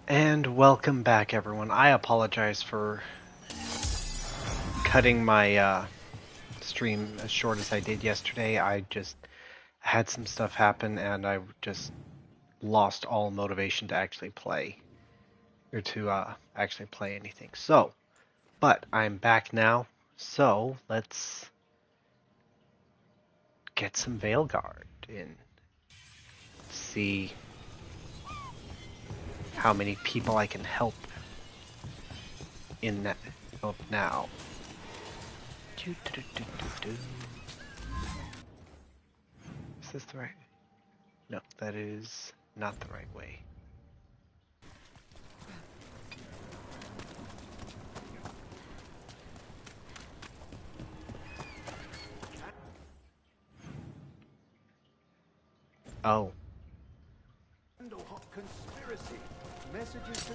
And welcome back, everyone. I apologize for cutting my stream as short as I did yesterday. I just had some stuff happen, and I just lost all motivation to actually play, or to actually play anything. But I'm back now, so let's get some Veilguard in. See how many people I can help in that now. Is this the right? No, that is not the right way. Oh. Conspiracy. Messages to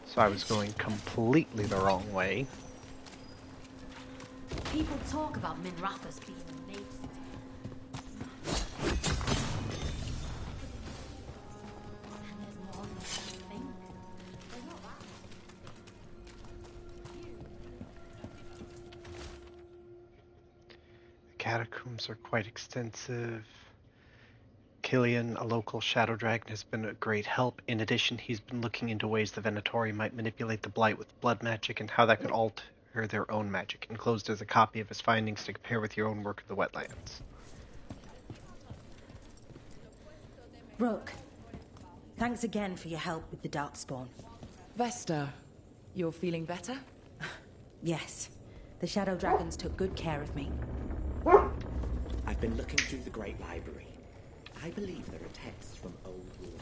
So I was going completely the wrong way. People talk about Minrathous being a mage city. And there's more than you think. There's not that. The catacombs are quite extensive. Killian, a local shadow dragon, has been a great help. In addition, he's been looking into ways the Venatori might manipulate the Blight with blood magic and how that could alter their own magic. Enclosed is a copy of his findings to compare with your own work of the wetlands. Rook, thanks again for your help with the Darkspawn. Vesta, you're feeling better? Yes, the Shadow Dragons took good care of me. I've been looking through the Great Library. I believe there are texts from old Warden.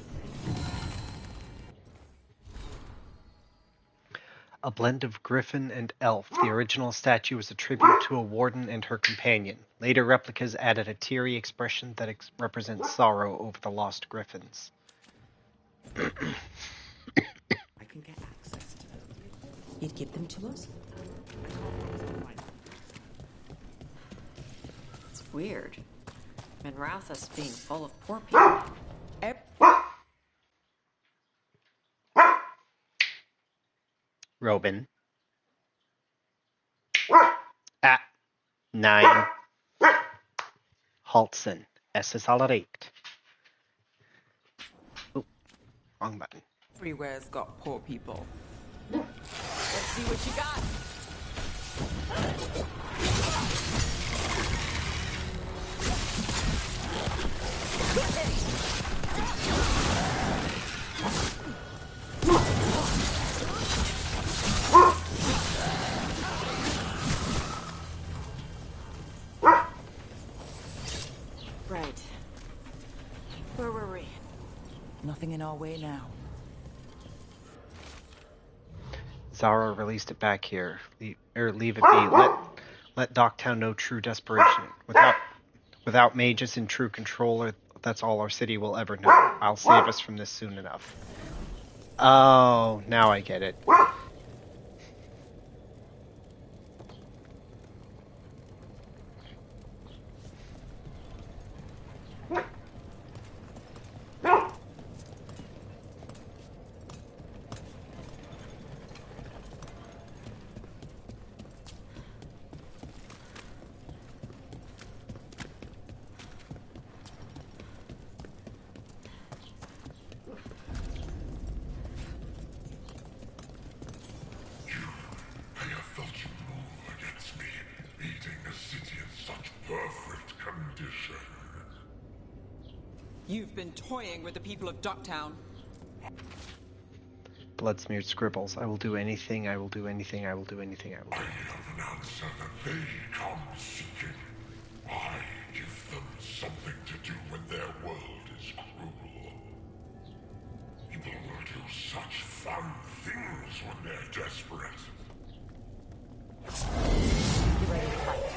A blend of griffin and elf. The original statue was a tribute to a warden and her companion. Later replicas added a teary expression that represents sorrow over the lost griffins. I can get access to them. You'd give them to us? It's weird. Minrathous being full of poor people. Robin. At 9. Haltsen. Es ist allerlegt. Oh, wrong button. Everywhere's got poor people. Let's see what you got. Right. Where were we? Nothing in our way now. Zara released it back here. Leave it be. Let Docktown know true desperation. Without mages in true control, that's all our city will ever know. I'll save us from this soon enough. Oh, now I get it. You've been toying with the people of Ducktown. Blood-smeared scribbles. I will do anything, I will do anything, I will do anything, I will do I anything. have an answer that they come seeking. I give them something to do when their world is cruel. People will do such fun things when they're desperate. You ready to fight?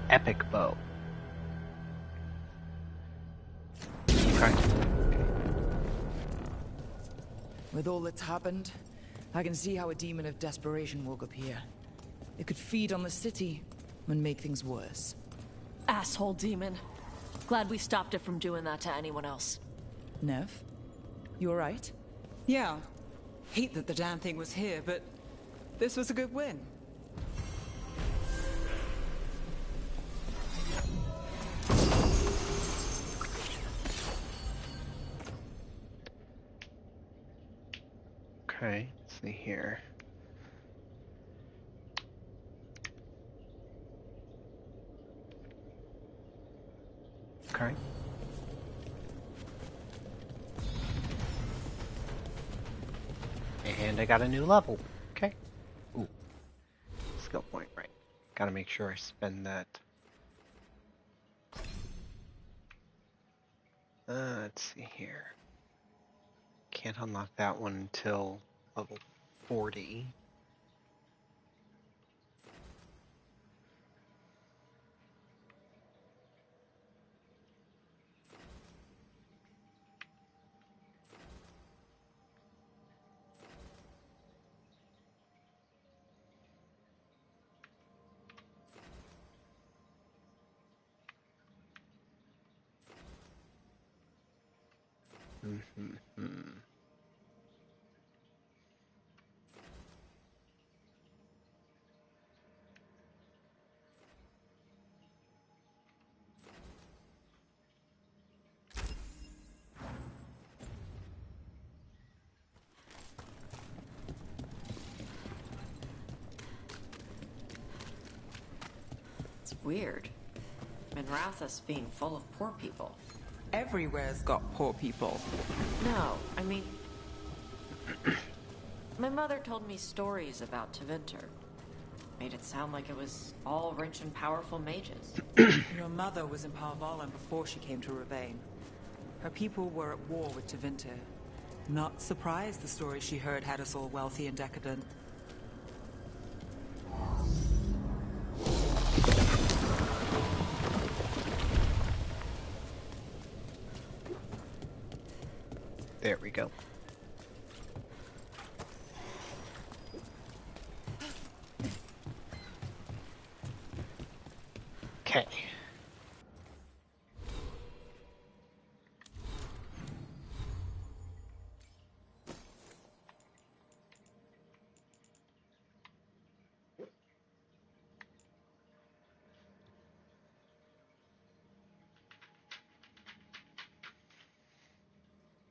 epic bow. Okay. With all that's happened, I can see how a demon of desperation woke up here. It could feed on the city and make things worse. Asshole demon. Glad we stopped it from doing that to anyone else. Nev? You alright? Yeah. Hate that the damn thing was here, but this was a good win. Okay, let's see here. Okay. And I got a new level. Okay. Ooh. Skill point, right. Gotta make sure I spend that. Let's see here. Can't unlock that one until level 40. It's weird. Minrathous being full of poor people. Everywhere's got poor people. No, I mean... My mother told me stories about Tevinter. Made it sound like it was all rich and powerful mages. Your mother was in Palvalan before she came to Ravane. Her people were at war with Tevinter. Not surprised the story she heard had us all wealthy and decadent. There we go. Okay.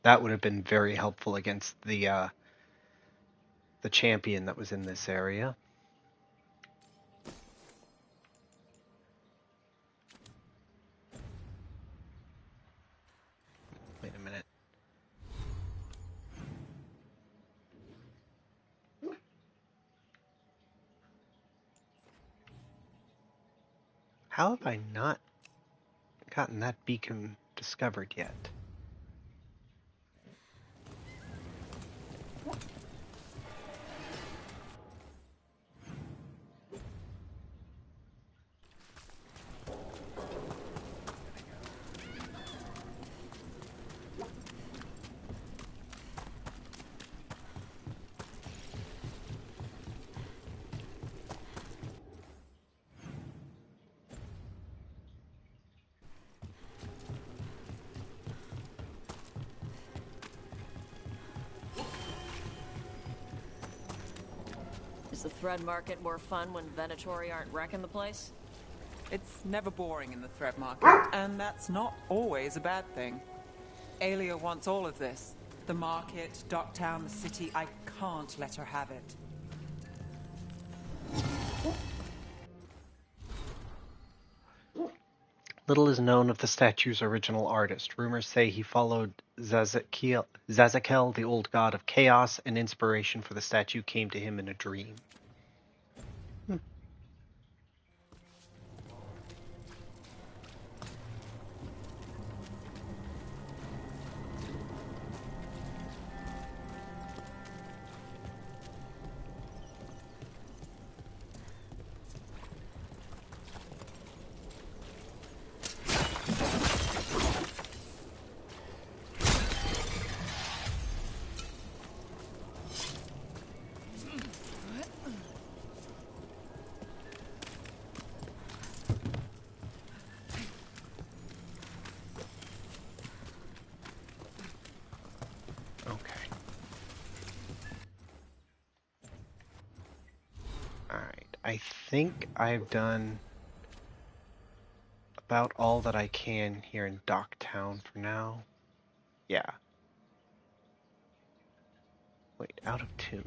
That would have been very helpful against the champion that was in this area. Wait a minute. How have I not gotten that beacon discovered yet? Is the thread market more fun when Venatori aren't wrecking the place? It's never boring in the thread market, and that's not always a bad thing. Aelia wants all of this. The market, Docktown, the city. I can't let her have it. Little is known of the statue's original artist. Rumors say he followed Zazakel, the old god of chaos, and inspiration for the statue came to him in a dream. think I've done about all that I can here in Docktown for now. Yeah. Wait, out of tune.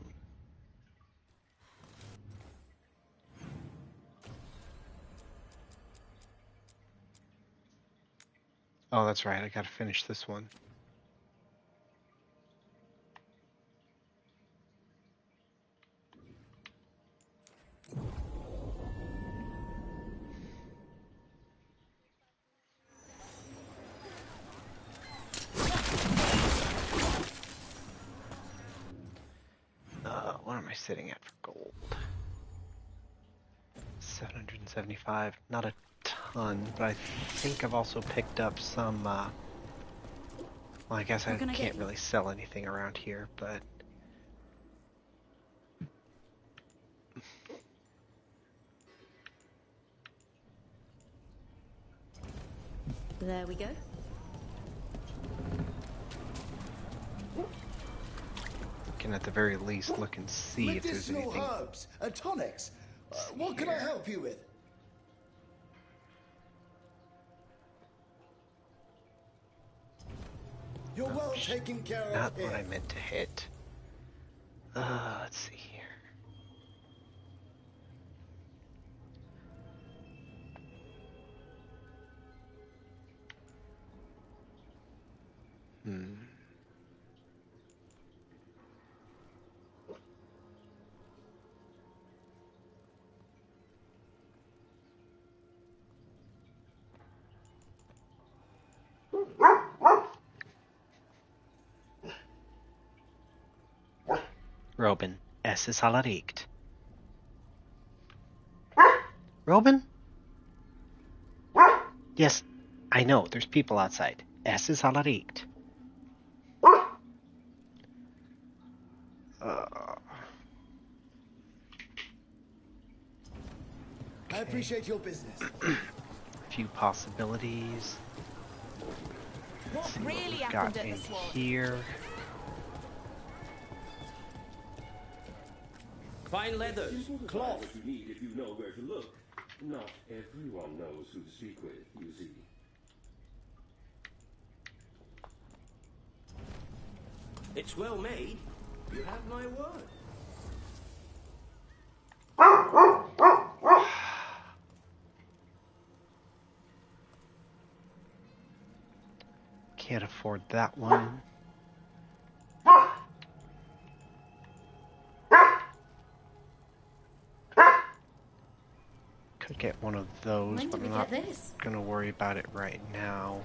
Oh, that's right. I gotta finish this one. What am I sitting at for gold? 775. Not a ton, but I think I've also picked up some, well, I guess I can't really sell anything around here, but... There we go. Can at the very least look and see if there's Medicinal anything. herbs and tonics. What can I help you with? You're well taken care of. Not here. what I meant to hit. Let's see here. Robin, es ist allerliegt. Robin? Yes, I know, there's people outside. Es ist allerliegt. I appreciate your business. Few possibilities. Let's see what we've got in here. Fine leathers, cloth. You need if you know where to look. Not everyone knows who's secret, you see. It's well made. You have my word. Can't afford that one. Could get one of those, but I'm not gonna worry about it right now.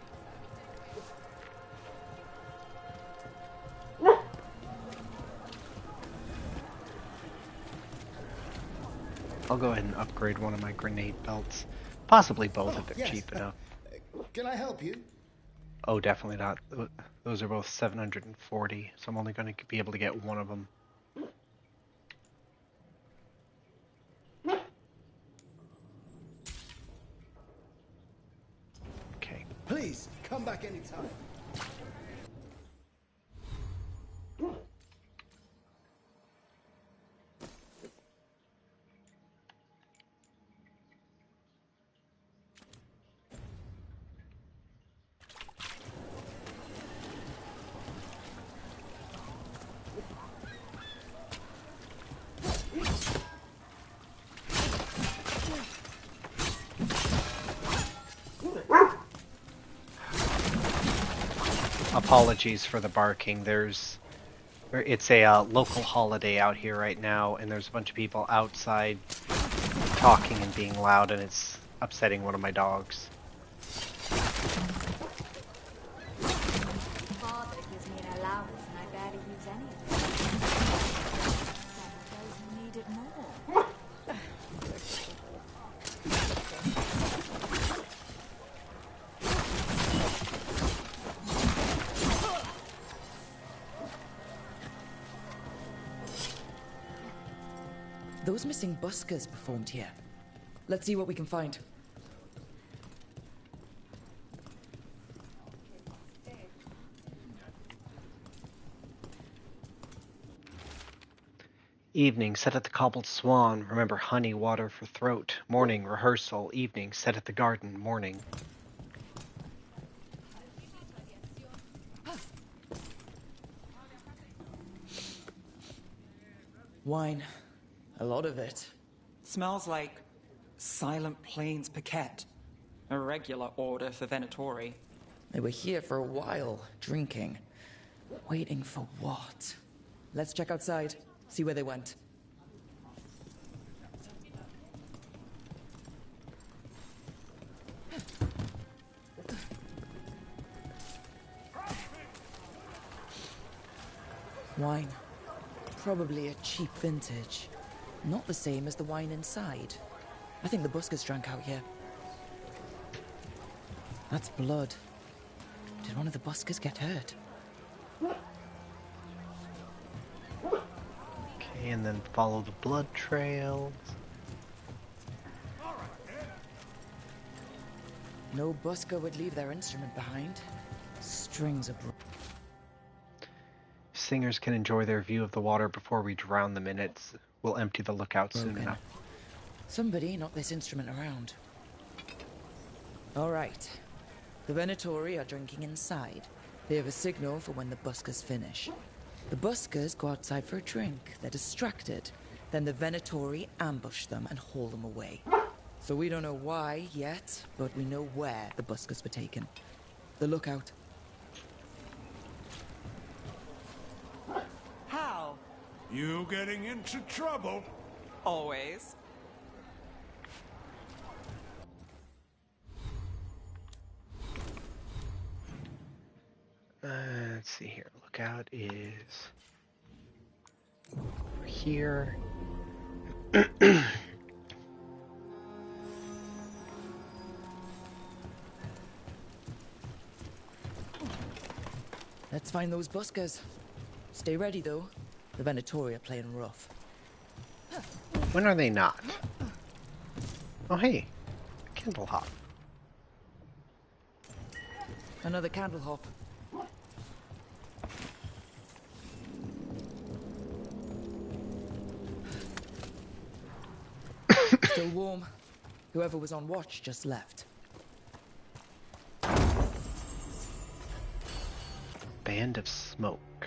I'll go ahead and upgrade one of my grenade belts. Possibly both if they're cheap enough. Can I help you? Oh, definitely not. Those are both 740, so I'm only going to be able to get one of them. Okay. Please, come back anytime. Apologies for the barking. It's a local holiday out here right now, and there's a bunch of people outside talking and being loud, and it's upsetting one of my dogs. Father gives me an allowance and I barely use any of it. Those who need it more. Those missing buskers performed here. Let's see what we can find. Evening, set at the cobbled swan. Remember honey, water for throat. Morning, rehearsal. Evening, set at the garden. Morning. Wine. A lot of it. Smells like Silent Plains Paquette. A regular order for Venatori. They were here for a while, drinking. Waiting for what? Let's check outside, see where they went. Wine. Probably a cheap vintage. Not the same as the wine inside. I think the buskers drank out here. That's blood. Did one of the buskers get hurt? Okay, and then follow the blood trails. No busker would leave their instrument behind. Strings are Singers can enjoy their view of the water before we drown them in it. We'll empty the lookout soon enough. Somebody knocked this instrument around. All right. The Venatori are drinking inside. They have a signal for when the buskers finish. The buskers go outside for a drink. They're distracted. Then the Venatori ambush them and haul them away. So we don't know why yet, but we know where the buskers were taken. The lookout. How? You getting into trouble? Always. Let's see here. Lookout is over here. Let's find those buskers. Stay ready, though. The Venatori are playing rough. When are they not? Oh, hey. Candle hop. Another candle hop. Still warm. Whoever was on watch just left. Band of smoke.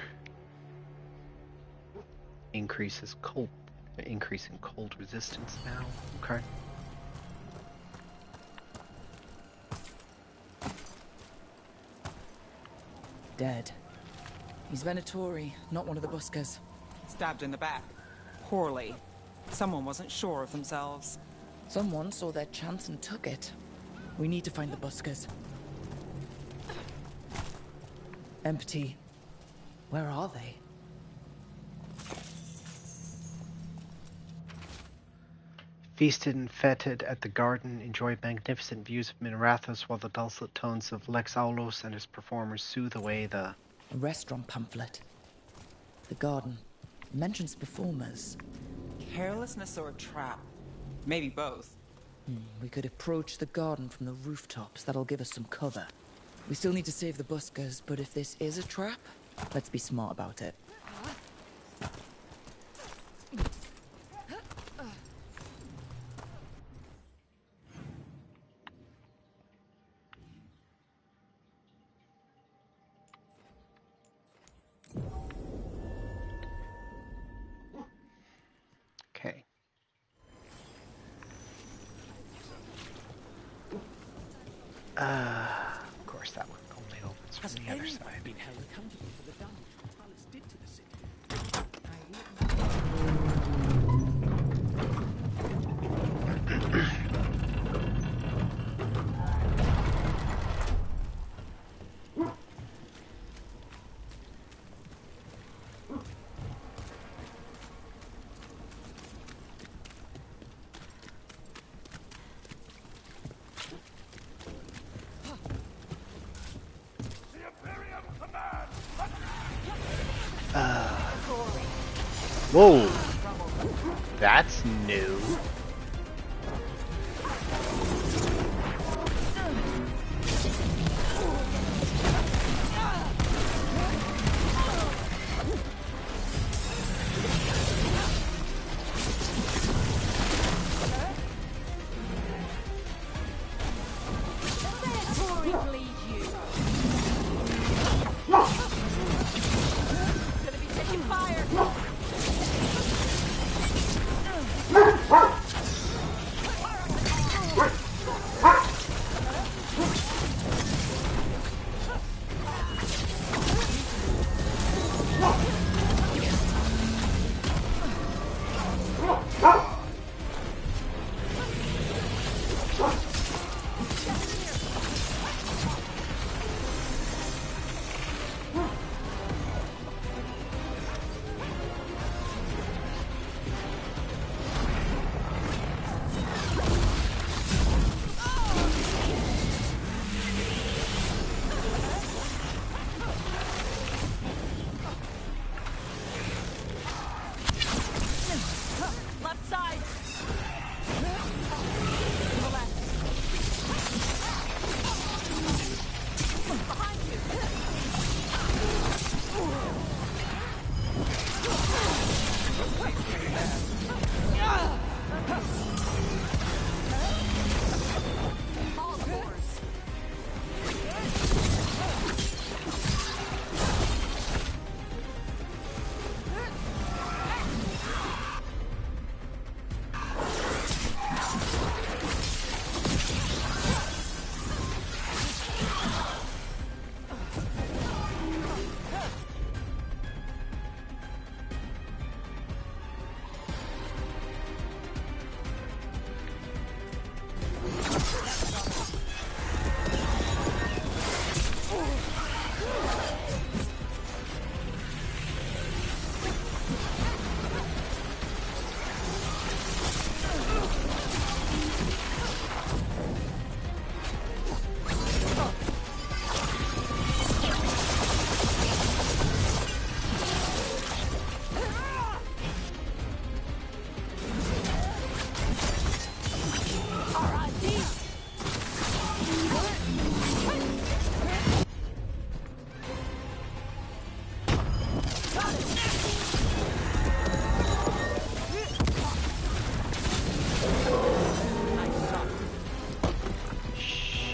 Increasing cold resistance now. Okay. Dead. He's Venatori, not one of the buskers. Stabbed in the back. Poorly. Someone wasn't sure of themselves. Someone saw their chance and took it. We need to find the buskers. Empty. Where are they? Feasted and feted at the garden, enjoy magnificent views of Minrathos while the dulcet tones of Lex Aulos and his performers soothe away the... A restaurant pamphlet. The garden. Mentions performers. Carelessness or a trap? Maybe both. We could approach the garden from the rooftops. That'll give us some cover. We still need to save the buskers, but if this is a trap, let's be smart about it. Okay. Of course that one only opens from the other side. Been held accountable for the damage the palace did to the city. Whoa! That's new.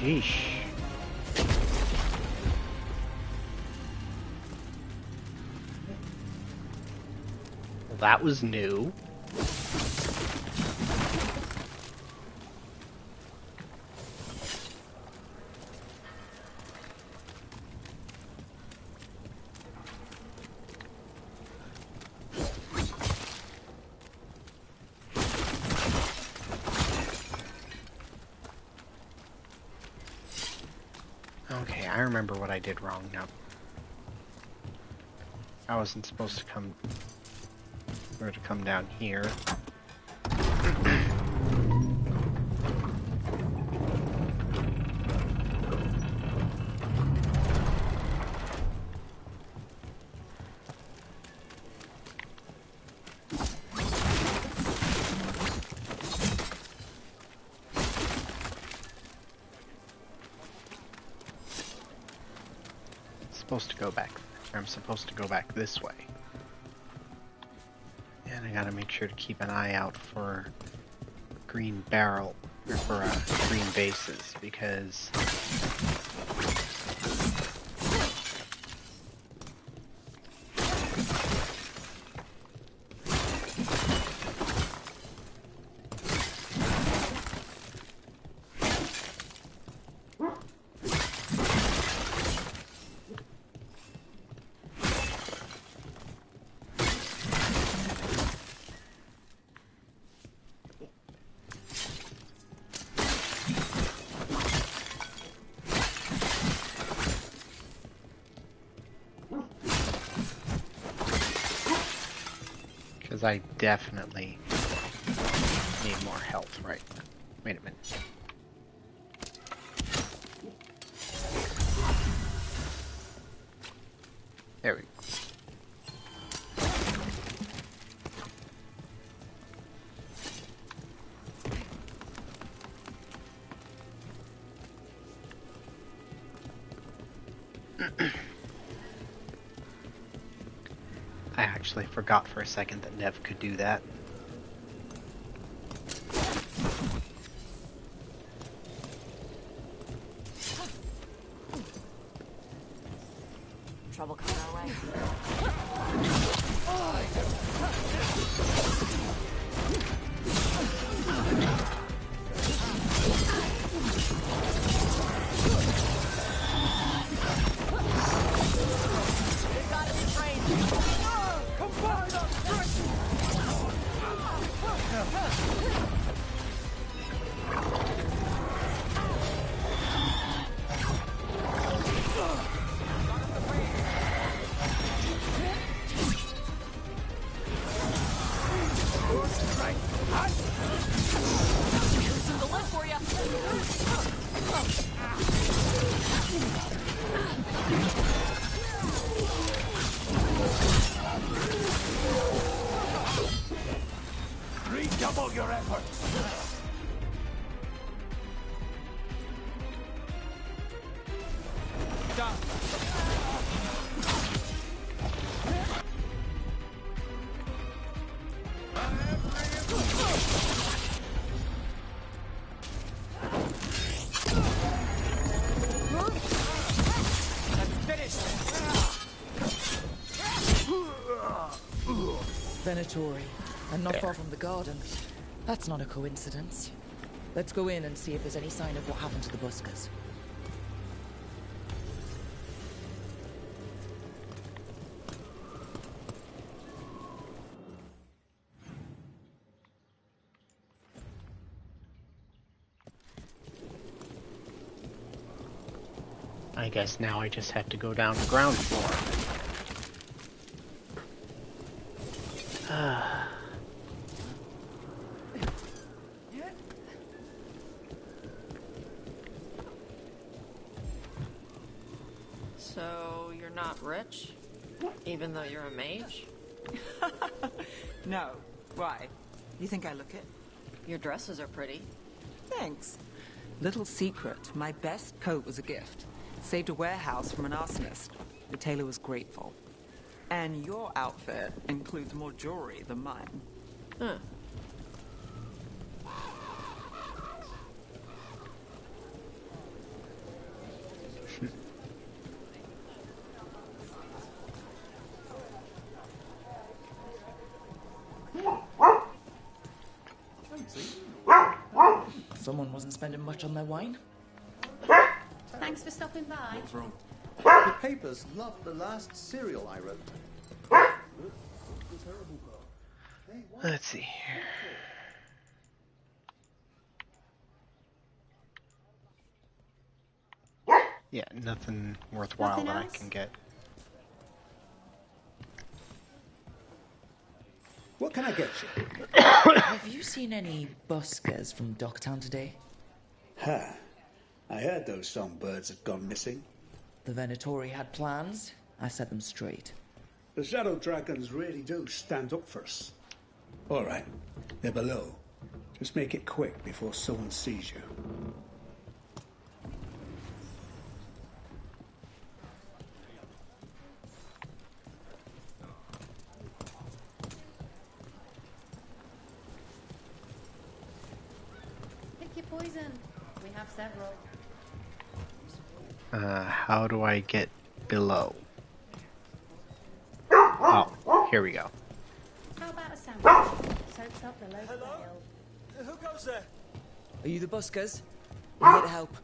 Sheesh. Well, that was new. Okay, I remember what I did wrong now. I wasn't supposed to come down here. Supposed to go back. I'm supposed to go back this way. And I gotta make sure to keep an eye out for green barrel, or for green bases, because I definitely need more health right now. Wait a minute. There we go. I actually forgot for a second that Nev could do that. Trouble coming our way. Redouble your efforts! Done. Venatori, and not far from the garden. That's not a coincidence. Let's go in and see if there's any sign of what happened to the buskers. I guess now I just have to go down to ground floor. So, you're not rich? Even though you're a mage? No. Why? You think I look it? Your dresses are pretty. Thanks. Little secret, my best coat was a gift. Saved a warehouse from an arsonist. The tailor was grateful. And your outfit includes more jewelry than mine. Huh. Someone wasn't spending much on their wine. Thanks for stopping by. What's wrong? The papers loved the last serial I wrote. Let's see here. Yeah, nothing worthwhile Nothing that I else? can get. What can I get you? Have you seen any buskers from Docktown today? Ha! I heard those songbirds had gone missing. The Venatori had plans. I set them straight. The Shadow Dragons really do stand up for us. All right, they're below. Just make it quick before someone sees you. Pick your poison. We have several. How do I get below? Oh, here we go. How about a sandwich? Soaks up the local ale. Who goes there? Are you the buskers? We're here to help.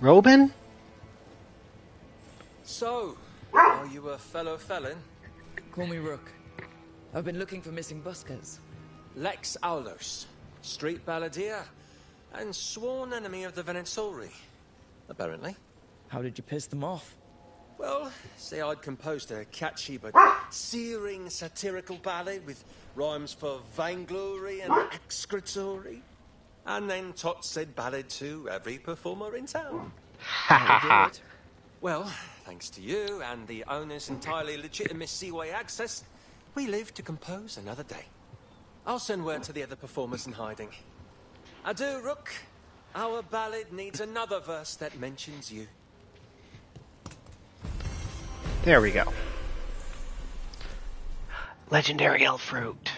Robin? So, are you a fellow felon? Call me Rook. I've been looking for missing buskers. Lex Aulos, street balladeer, and sworn enemy of the Venatori, apparently. How did you piss them off? Well, say I'd composed a catchy but searing satirical ballad with rhymes for vainglory and excretory, and then taught said ballad to every performer in town. Ha. Well, thanks to you and the owner's entirely legitimate Seaway access, we live to compose another day. I'll send word to the other performers in hiding. Adieu, Rook. Our ballad needs another verse that mentions you. There we go. Legendary elf fruit.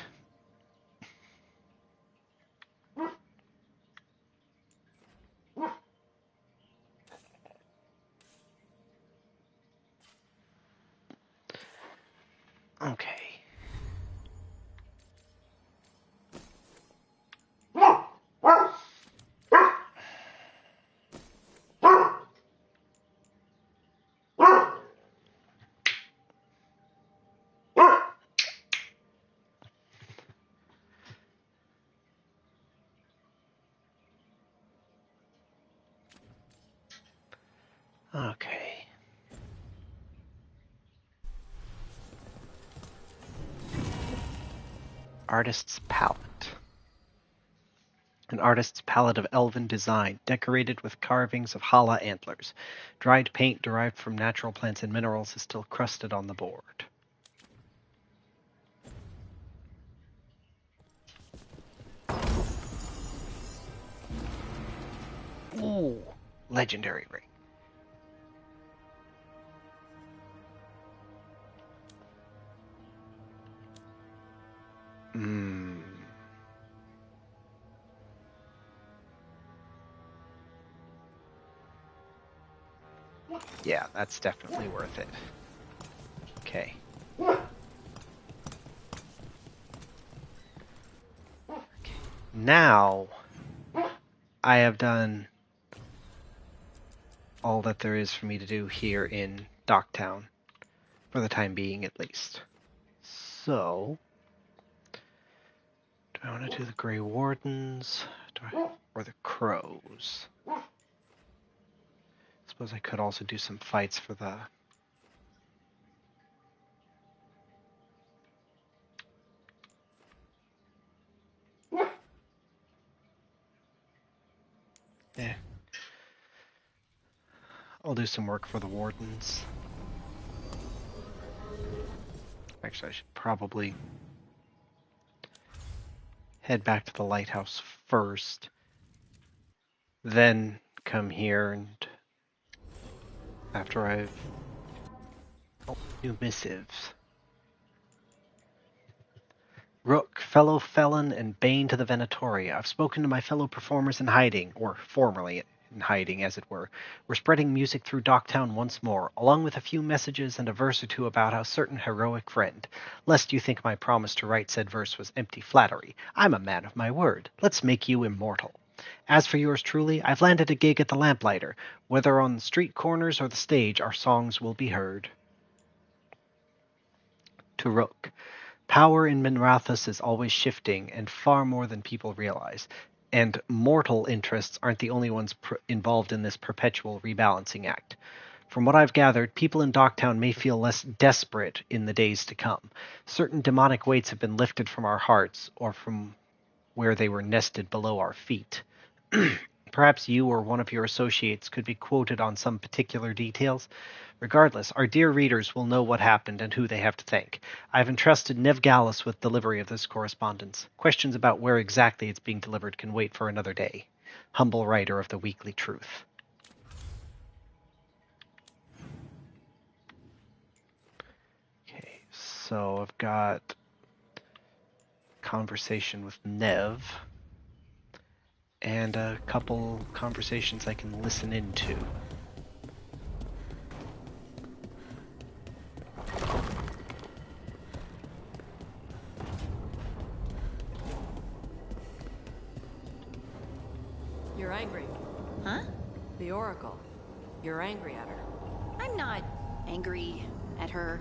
Okay. Okay. Artist's palette. An artist's palette of elven design, decorated with carvings of hala antlers. Dried paint derived from natural plants and minerals is still crusted on the board. Ooh, legendary ring. Yeah, that's definitely worth it. Okay. Now, I have done all that there is for me to do here in Docktown, for the time being at least. So, do I want to do the Grey Wardens or the Crows? I suppose I could also do some fights for the... Yeah. I'll do some work for the Wardens. Actually, I should probably head back to the lighthouse first, then come here and after I've... Oh, new missives. Rook, fellow felon, and bane to the Venatori, I've spoken to my fellow performers in hiding, or formerly in hiding, as it were. We're spreading music through Docktown once more, along with a few messages and a verse or two about our certain heroic friend. Lest you think my promise to write said verse was empty flattery, I'm a man of my word. Let's make you immortal. As for yours truly, I've landed a gig at the Lamplighter. Whether on the street corners or the stage, our songs will be heard. To Rook. Power in Minrathous is always shifting, and far more than people realize. And mortal interests aren't the only ones involved in this perpetual rebalancing act. From what I've gathered, people in Docktown may feel less desperate in the days to come. Certain demonic weights have been lifted from our hearts, or from where they were nested below our feet. Perhaps you or one of your associates could be quoted on some particular details. Regardless, our dear readers will know what happened and who they have to thank. I have entrusted Nev Gallus with delivery of this correspondence. Questions about where exactly it's being delivered can wait for another day. Humble writer of the Weekly Truth. Okay, so I've got conversation with Nev and a couple conversations I can listen into. You're angry. Huh? The Oracle. You're angry at her. I'm not angry at her.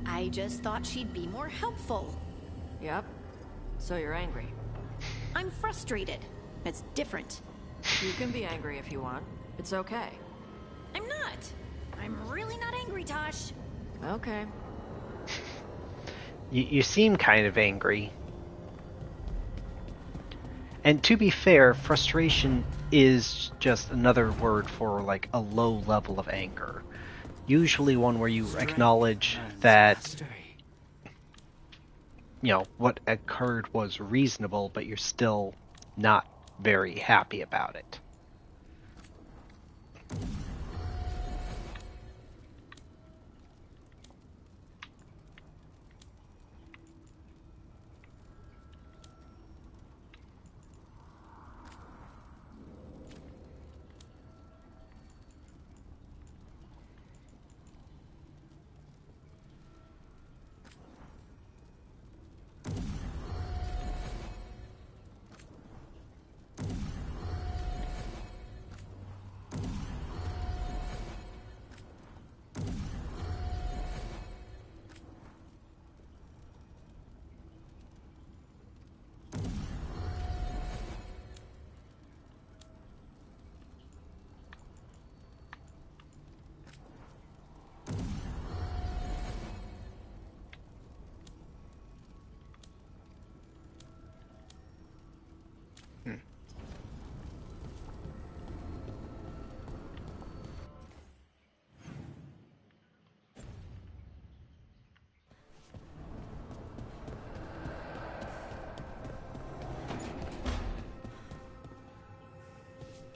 I just thought she'd be more helpful. Yep. So you're angry. I'm frustrated. It's different. You can be angry if you want. It's okay. I'm not. I'm really not angry, Tosh. Okay. You seem kind of angry. And to be fair, frustration is just another word for like a low level of anger. Usually one where you acknowledge that, you know, what occurred was reasonable, but you're still not very happy about it.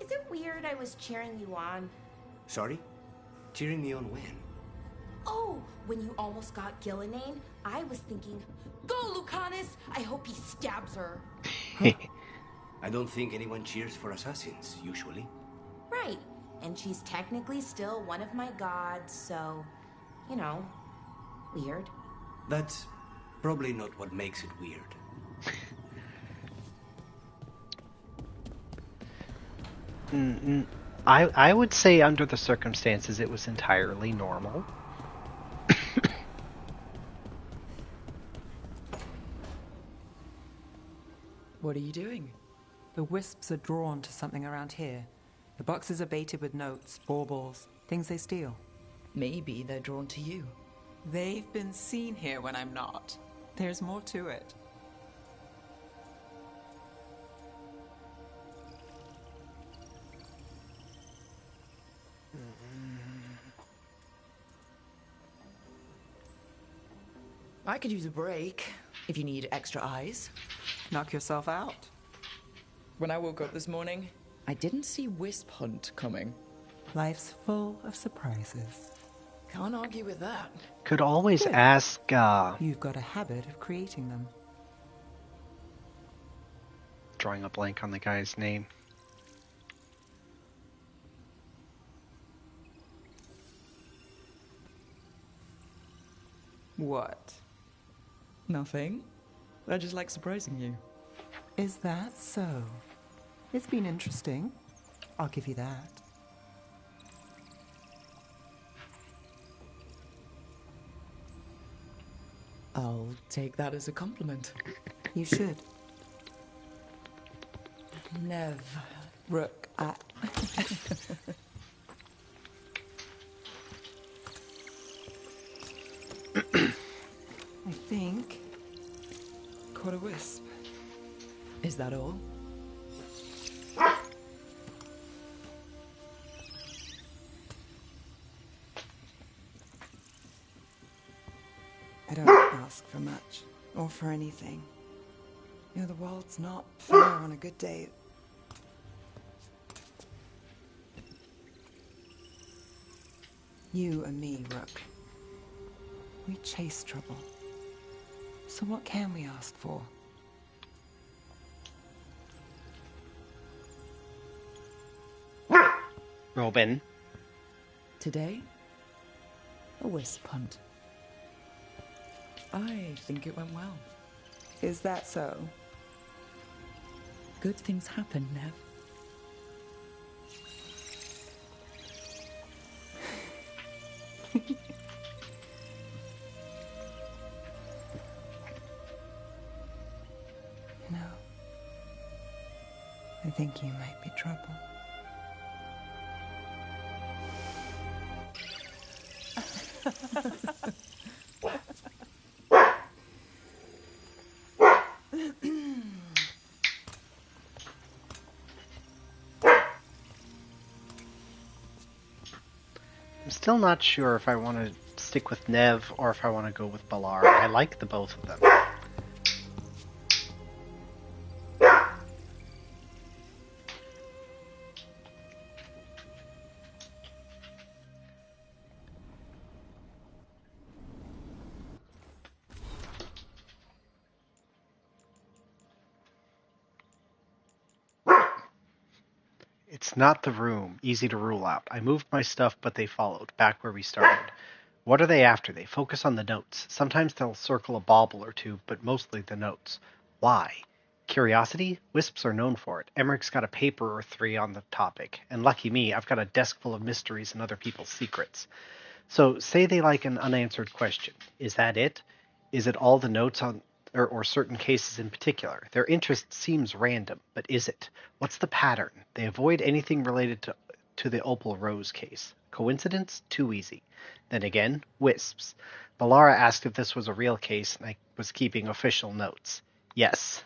Is it weird I was cheering you on? Sorry? Cheering me on when? Oh, when you almost got Gillinane, I was thinking, go Lucanus! I hope he stabs her. I don't think anyone cheers for assassins, usually. Right, and she's technically still one of my gods, so, you know, weird. That's probably not what makes it weird. I would say under the circumstances it was entirely normal. What are you doing? The wisps are drawn to something around here. The boxes are baited with notes, baubles, things they steal. Maybe they're drawn to you. They've been seen here when I'm not. There's more to it. I could use a break, if you need extra eyes. Knock yourself out. When I woke up this morning, I didn't see Wisp Hunt coming. Life's full of surprises. Can't argue with that. Could always ask, You've got a habit of creating them. drawing a blank on the guy's name. What? Nothing? I just like surprising you. Is that so? It's been interesting. I'll give you that. I'll take that as a compliment. You should. Nev. Rook, I think... caught a wisp. Is that all? I don't ask for much, or for anything. You know, the world's not fair on a good day. You and me, Rook. We chase trouble. So what can we ask for? Robin. Today, a wisp hunt. I think it went well. Is that so? Good things happen, Nev. No. I think you might be trouble. I'm still not sure if I want to stick with Nev or if I want to go with Balara. I like the both of them. It's not the room. Easy to rule out. I moved my stuff, but they followed, back where we started. What are they after? They focus on the notes. Sometimes they'll circle a bauble or two, but mostly the notes. Why? Curiosity? Wisps are known for it. Emmerich's got a paper or three on the topic. And lucky me, I've got a desk full of mysteries and other people's secrets. So, say they like an unanswered question. Is that it? Is it all the notes on, or certain cases in particular? Their interest seems random, but is it? What's the pattern? They avoid anything related to the Opal Rose case. Coincidence? Too easy. Then again, wisps. Balara asked if this was a real case, and I was keeping official notes. Yes.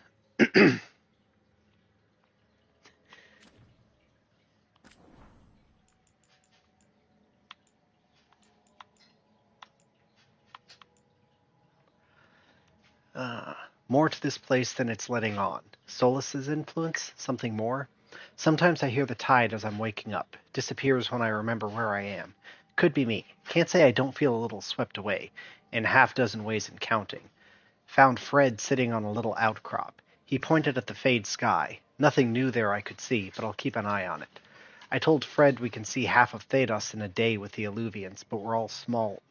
More to this place than it's letting on. Solus's influence? Something more? Sometimes I hear the tide as I'm waking up. Disappears when I remember where I am. Could be me. Can't say I don't feel a little swept away. In a half-dozen ways and counting. Found Fred sitting on a little outcrop. He pointed at the fade sky. Nothing new there I could see, but I'll keep an eye on it. I told Fred we can see half of Thedos in a day with the Alluvians, but we're all small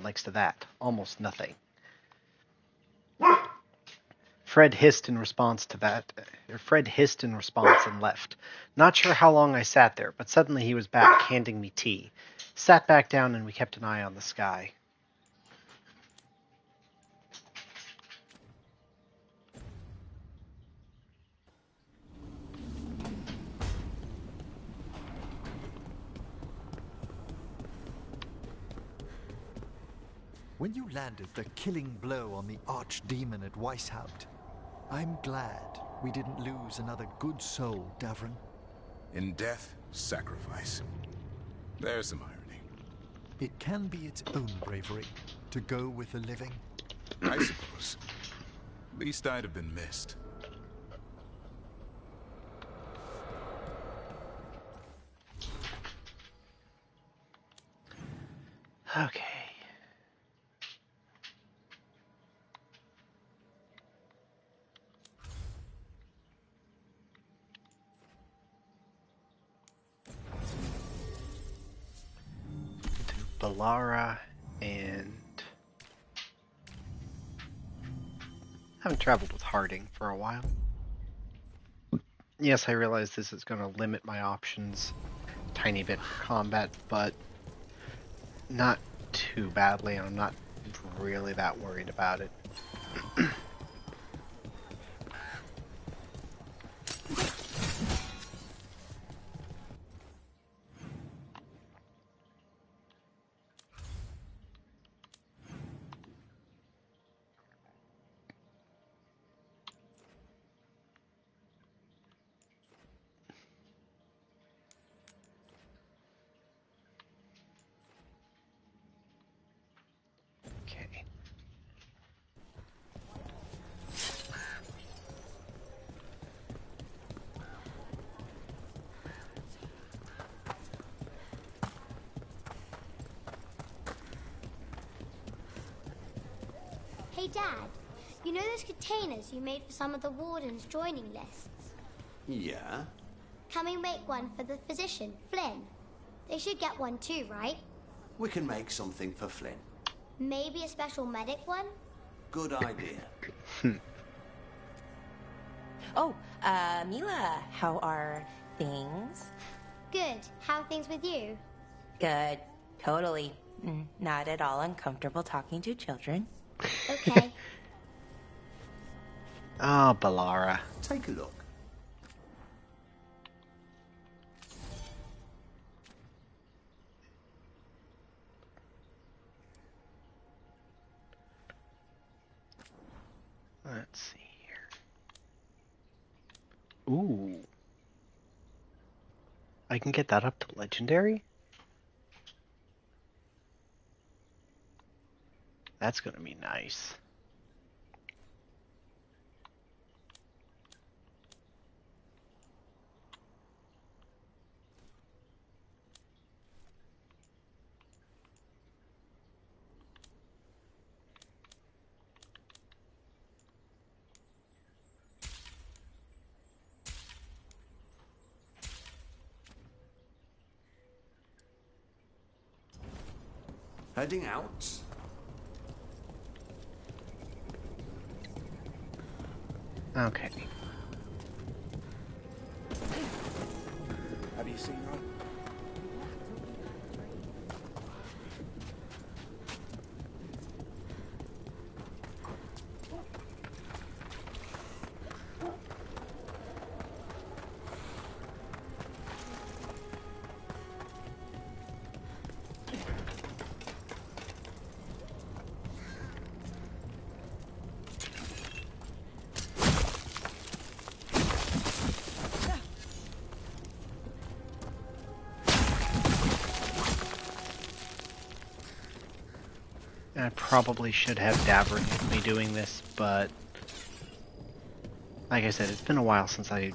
next to that. Almost nothing. Fred hissed in response and left. Not sure how long I sat there, but suddenly he was back, handing me tea. Sat back down and we kept an eye on the sky. When you landed the killing blow on the archdemon at Weishaupt, I'm glad we didn't lose another good soul, Davron. In death, sacrifice. There's some irony. It can be its own bravery to go with the living. I suppose. Least I'd have been missed. Okay. Balara, and haven't traveled with Harding for a while. Yes, I realize this is going to limit my options a tiny bit for combat, but not too badly, and I'm not really that worried about it. Okay. Hey, Dad. You know those containers you made for some of the wardens' joining lists? Yeah? Can we make one for the physician, Flynn? They should get one too, right? We can make something for Flynn. Maybe a special medic one? Good idea. Oh, Mila, how are things? Good. How are things with you? Good. Totally. Not at all uncomfortable talking to children. Okay. Oh, Balara. Take a look. Let's see here. Ooh. I can get that up to legendary? That's gonna be nice. Heading out? Okay. Have you seen her? I probably should have Davern with me doing this, but like I said, it's been a while since I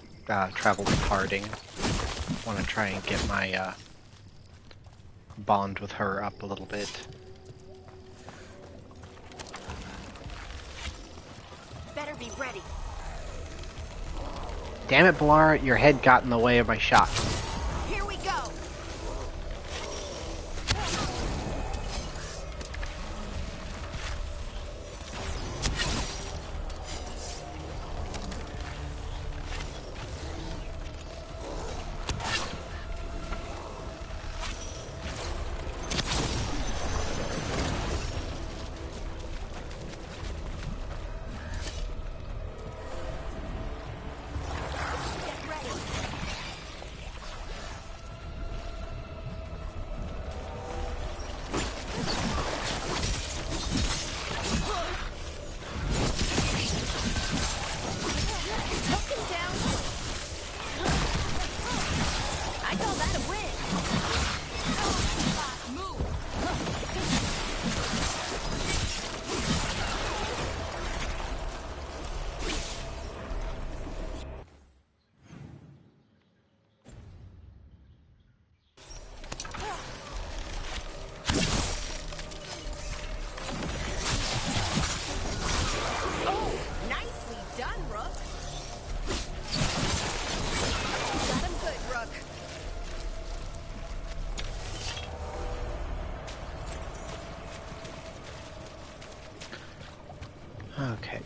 traveled with Harding. I want to try and get my bond with her up a little bit. Better be ready. Damn it, Balara, your head got in the way of my shot. Here we go. Okay.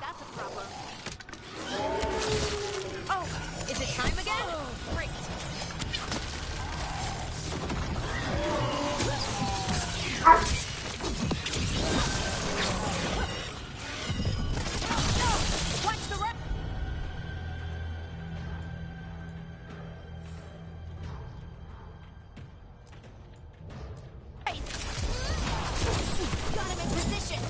That's a problem. Oh, is it time again? Great. Watch the rep. Got him in position.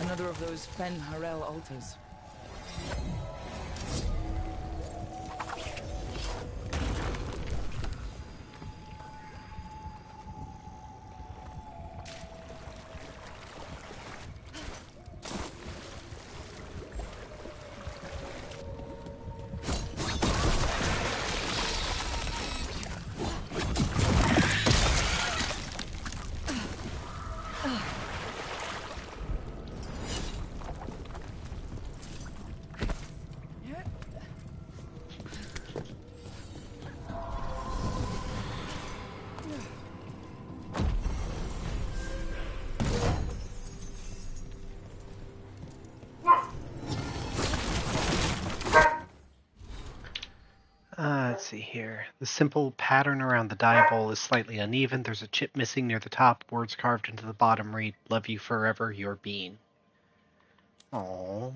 Another of those Fen Harel altars. Let's see here. The simple pattern around the die bowl is slightly uneven. There's a chip missing near the top. Words carved into the bottom read, "Love you forever, your bean." Aww.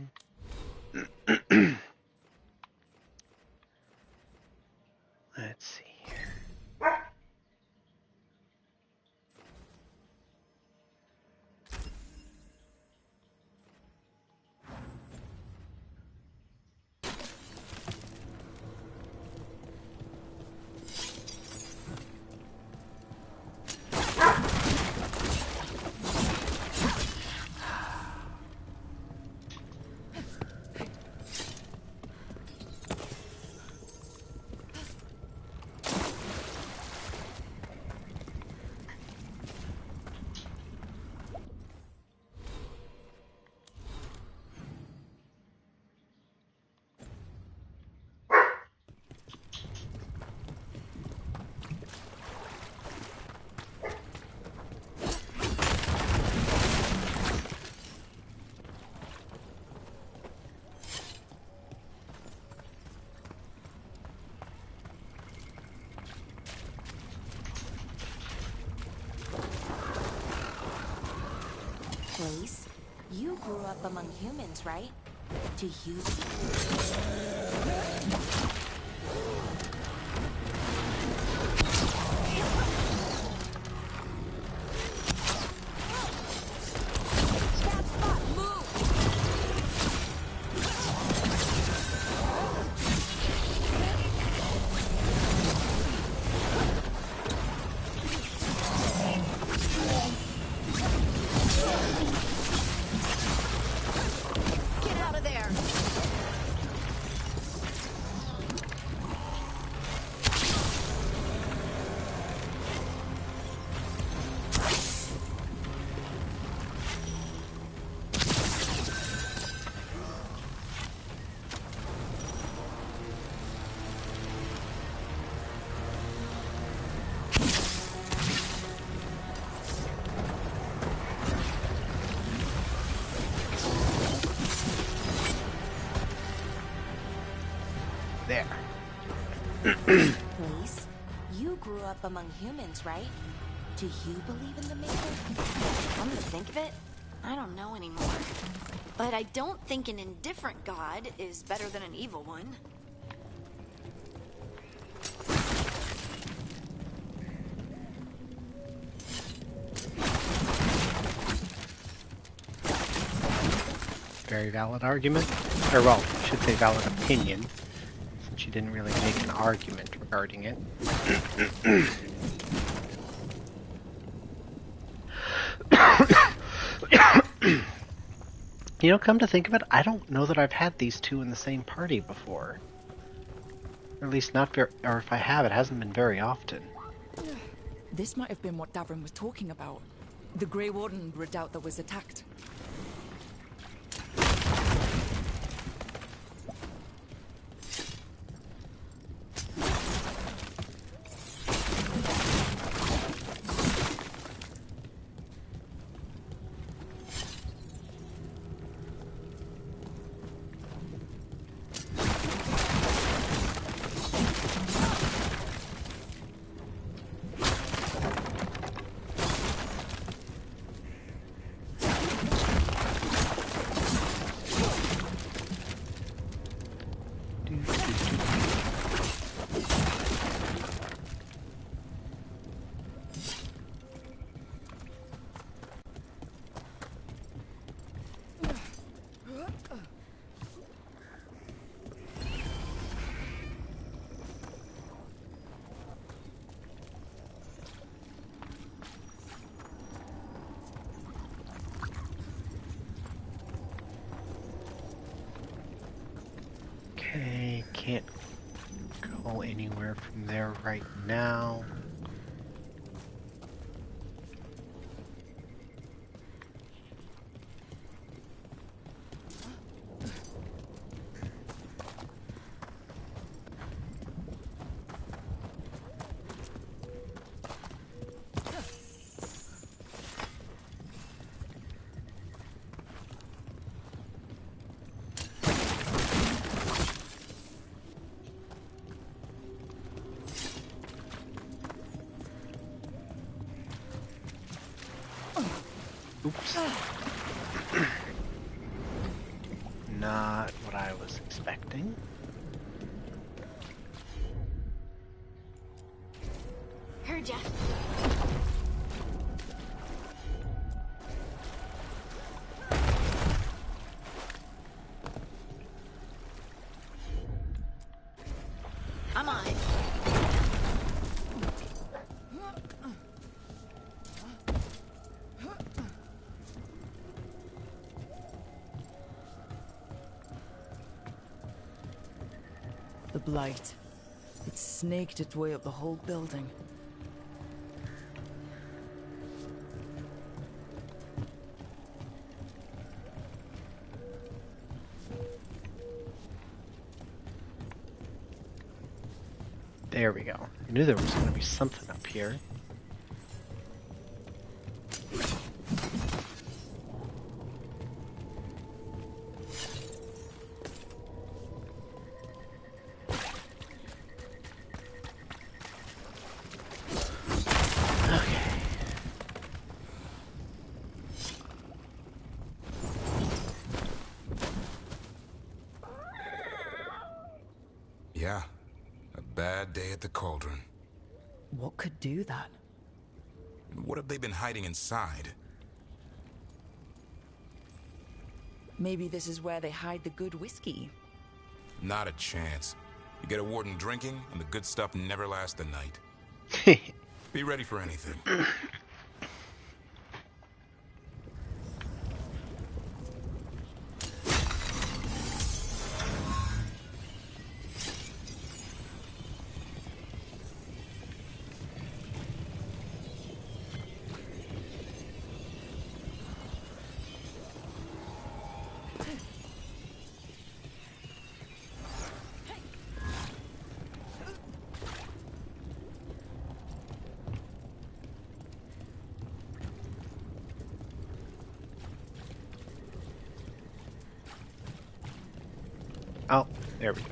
Let's see here. Place, you grew up among humans, right? Do you... Get out of there. There. Reese, you grew up among humans, right? Do you believe in the Maker? Come to think of it, I don't know anymore. But I don't think an indifferent god is better than an evil one. Very valid argument. Or, well, I should say valid opinion, since you didn't really make an argument regarding it. You know, come to think of it, I don't know that I've had these two in the same party before. Or at least not very, or if I have, it hasn't been very often. This might have been what Davrin was talking about. The Grey Warden redoubt that was attacked. Okay, can't go anywhere from there right now. Oops. Not what I was expecting. Heard ya. I'm on it. The blight. It snaked its way up the whole building. There we go. I knew there was going to be something up here. Yeah, a bad day at the cauldron. What could do that? What have they been hiding inside? Maybe this is where they hide the good whiskey. Not a chance. You get a warden drinking, and the good stuff never lasts the night. Be ready for anything. Oh, there we go.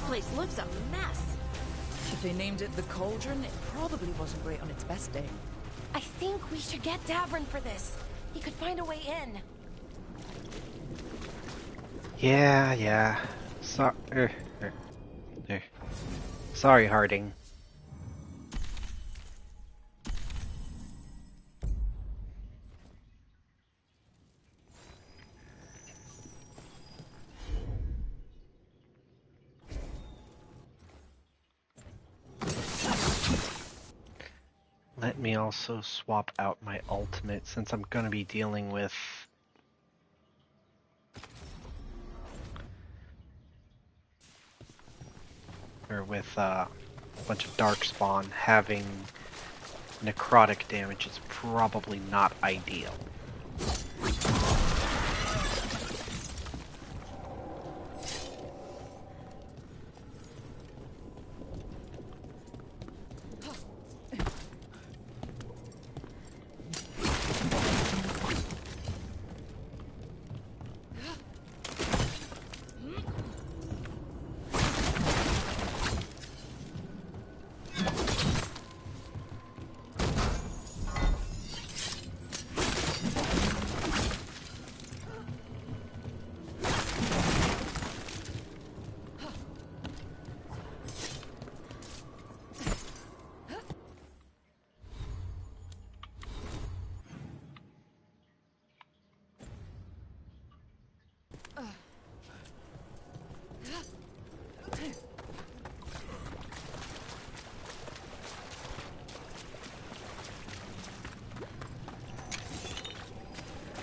place looks a mess. If they named it the Cauldron, it probably wasn't great on its best day. I think we should get Davrin for this. He could find a way in. Yeah. Sorry, Harding. Let me also swap out my ultimate since I'm going to be dealing with a bunch of darkspawn. Having necrotic damage is probably not ideal.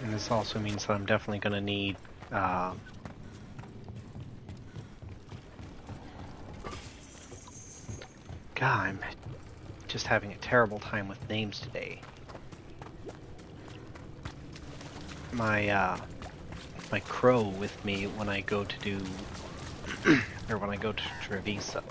And this also means that I'm definitely going to need God, I'm just having a terrible time with names today. My crow with me when I go to do or when I go to Trevisa.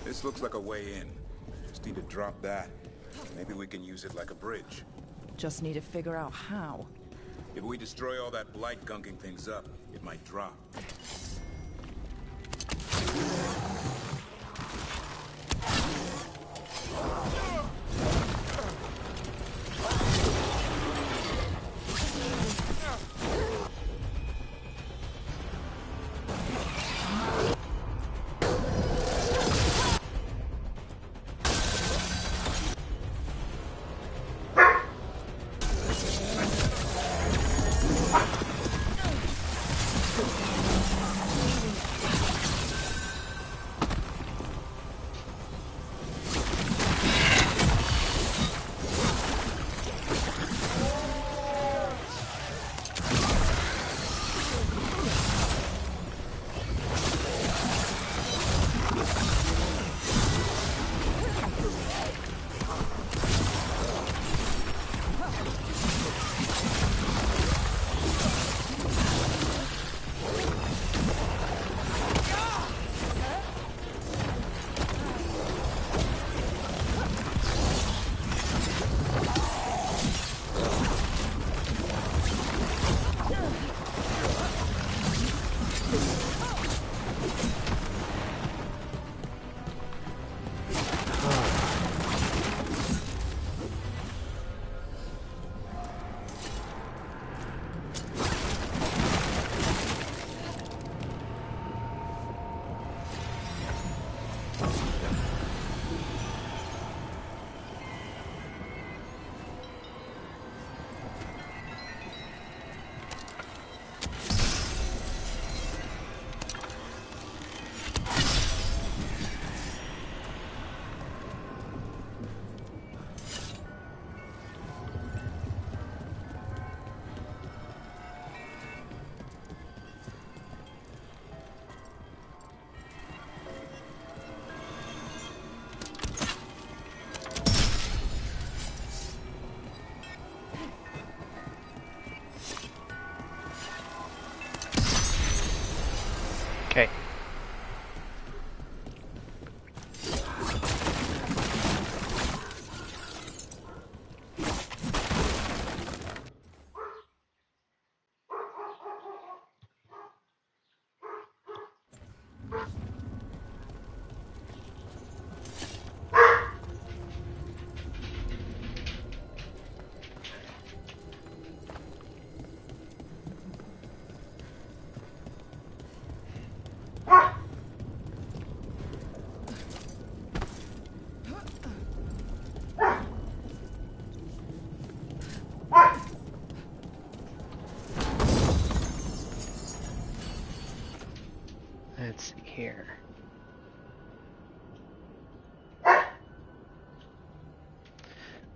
This looks like a way in. Just need to drop that. Maybe we can use it like a bridge. Just need to figure out how. If we destroy all that blight gunking things up, it might drop.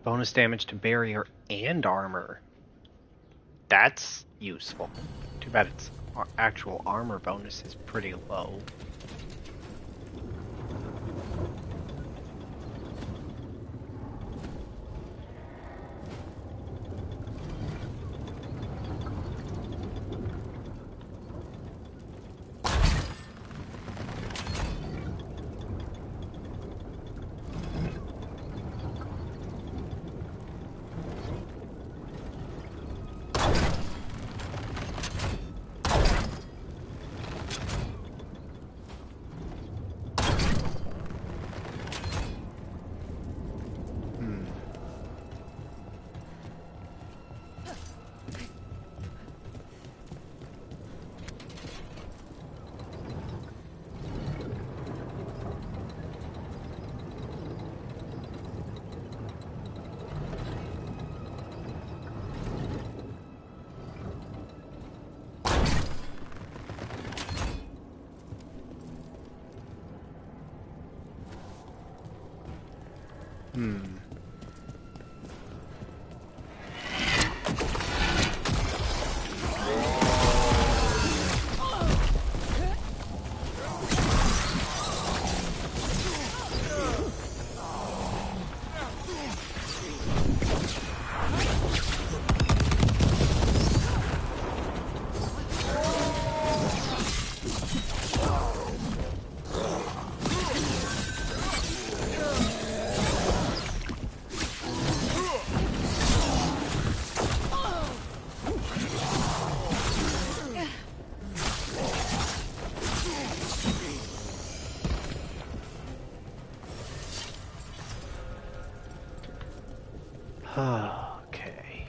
Bonus damage to barrier and armor. That's useful. Too bad its actual armor bonus is pretty low. Okay.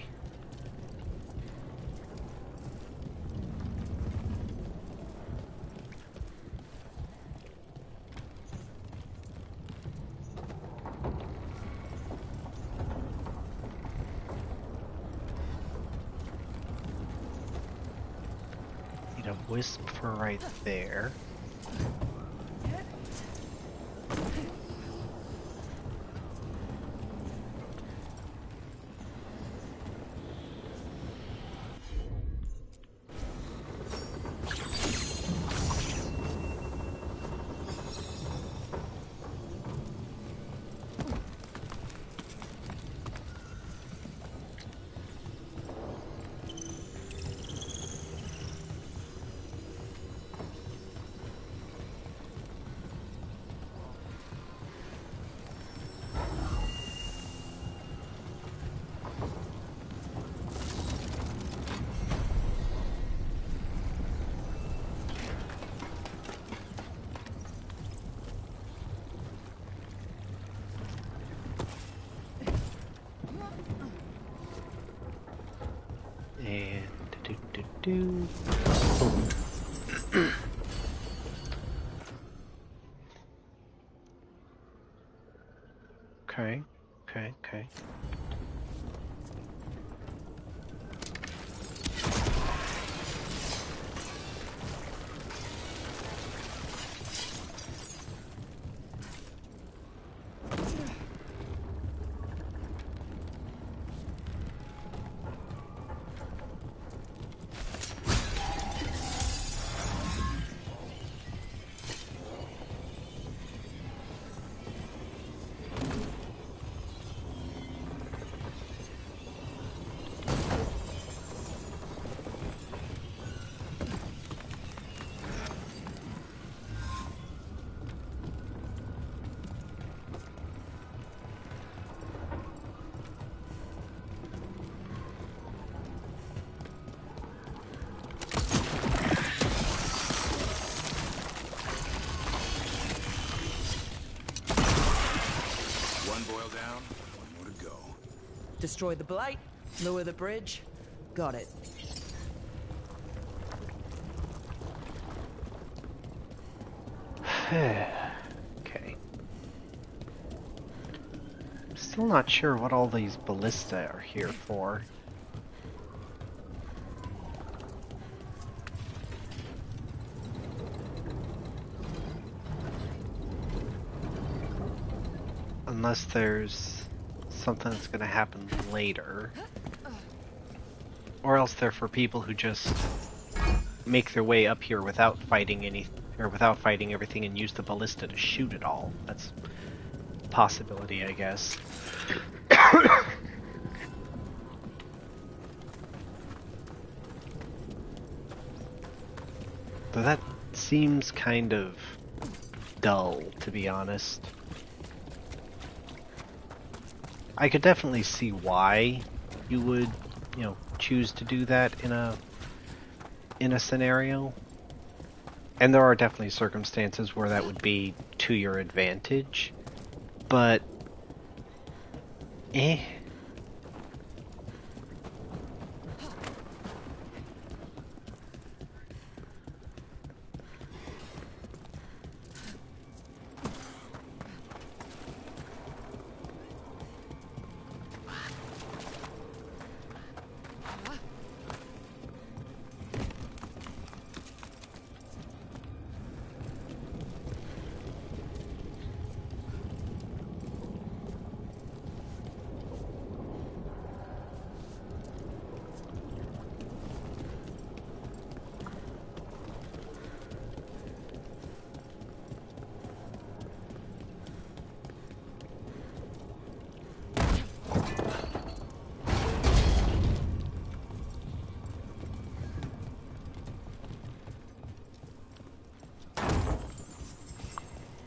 Need a wisp for right there. And do. Okay. Destroy the blight, lower the bridge. Got it. Okay. Still not sure what all these ballista are here for. Unless there's something that's going to happen later. Or else they're for people who just make their way up here without fighting without fighting everything and use the ballista to shoot it all. That's a possibility, I guess. Though that seems kind of dull, to be honest. I could definitely see why you would, choose to do that in a scenario. And there are definitely circumstances where that would be to your advantage. But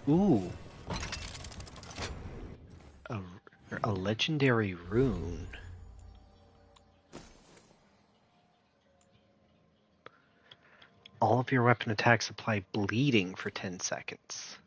ooh. A legendary rune. All of your weapon attacks apply bleeding for 10 seconds.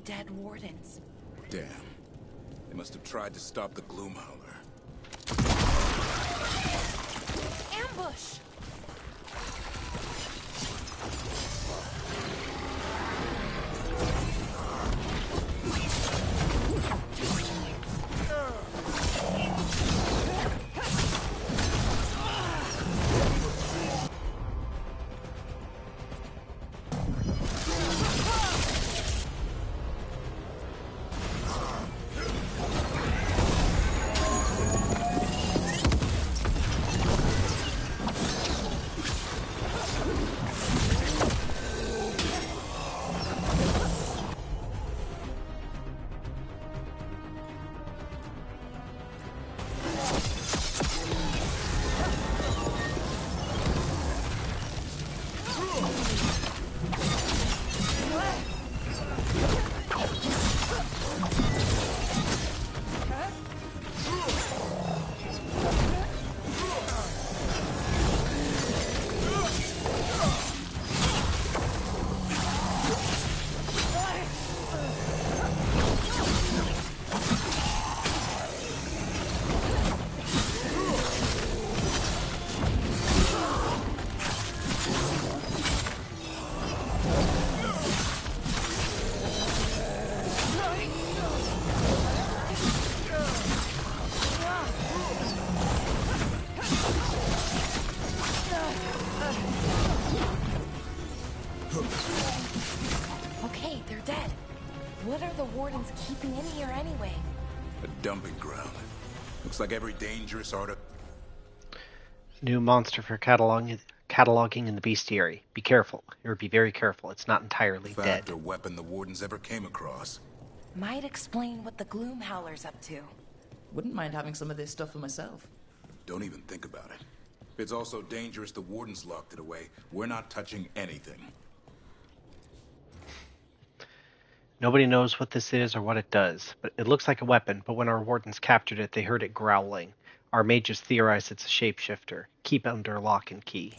Dead wardens. Damn. They must have tried to stop the Gloomhowler. Ambush! Okay, they're dead. What are the wardens keeping in here anyway? A dumping ground. Looks like every dangerous art. New monster for cataloging cataloging in the bestiary. Be careful, or be very careful. It's not entirely dead. Fact or weapon the wardens ever came across. Might explain what the Gloom Howler's up to. Wouldn't mind having some of this stuff for myself. Don't even think about it. If it's also dangerous, the wardens locked it away. We're not touching anything. Nobody knows what this is or what it does, but it looks like a weapon, but when our wardens captured it, they heard it growling. Our mages theorize it's a shapeshifter. Keep it under lock and key.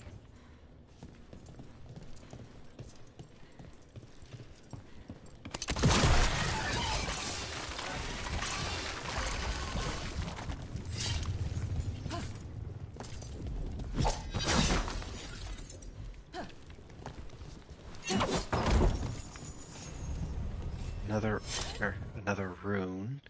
Another rune.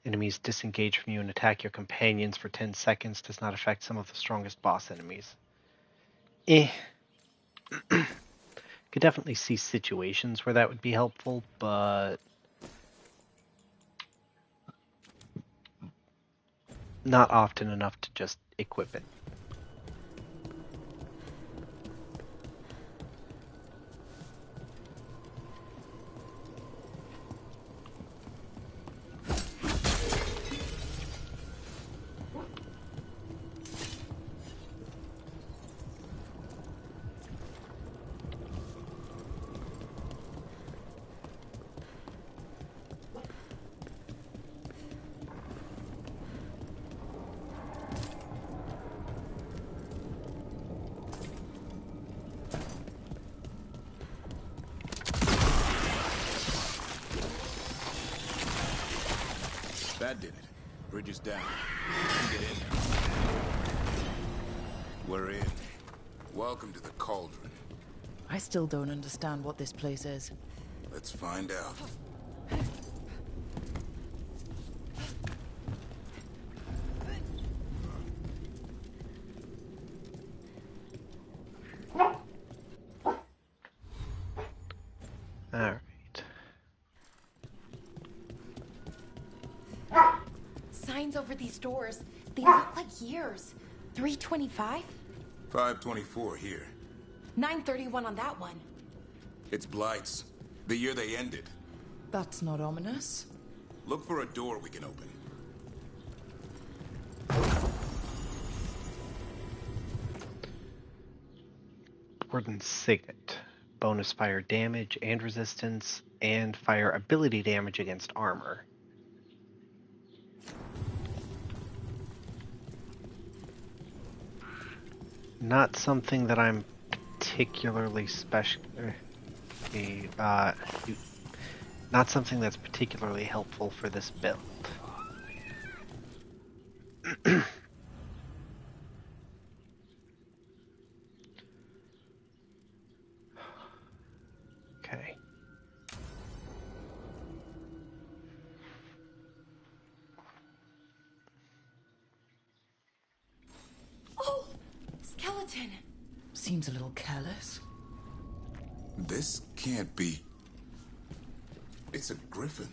Enemies disengage from you and attack your companions for 10 seconds. Does not affect some of the strongest boss enemies. Could definitely see situations where that would be helpful, but not often enough to just equip it. That did it. Bridge is down. Get in now. We're in. Welcome to the Cauldron. I still don't understand what this place is. Let's find out. Alright. Signs over these doors. They look like years. 325? 524 here. 931 on that one. It's Blight's. The year they ended. That's not ominous. Look for a door we can open. Warden's Signet. Bonus fire damage and resistance, and fire ability damage against armor. Not something that I'm particularly not something that's particularly helpful for this build. Okay. Oh, skeleton. Seems a little careless. This can't be... It's a griffin.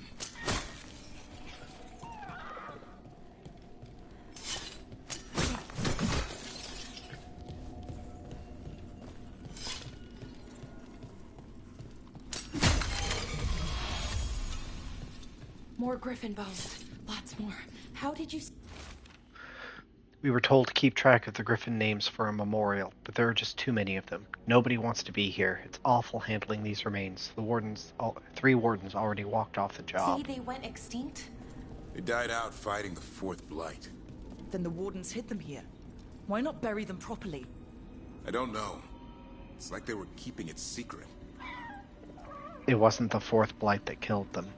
More griffin bones. Lots more. How did you... We were told to keep track of the griffin names for a memorial, but there are just too many of them. Nobody wants to be here. It's awful handling these remains. The wardens, 3 wardens already walked off the job. Say they went extinct? They died out fighting the 4th Blight. Then the wardens hid them here. Why not bury them properly? I don't know. It's like they were keeping it secret. It wasn't the 4th Blight that killed them.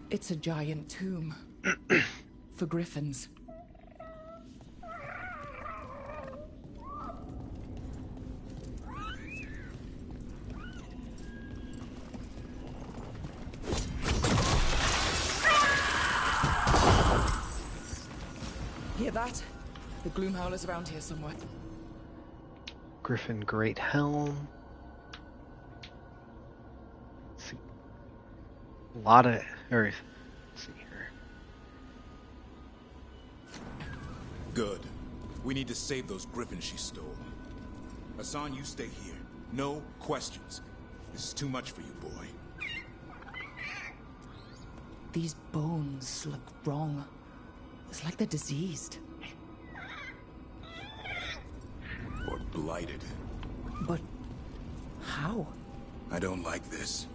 It's a giant tomb. For griffins. Hear that? The Gloom Howler's around here somewhere. Griffin Great Helm. A lot of... Let's see here. Good. We need to save those griffins she stole. Hassan, you stay here. No questions. This is too much for you, boy. These bones look wrong. It's like they're diseased. Or blighted. But how? I don't like this.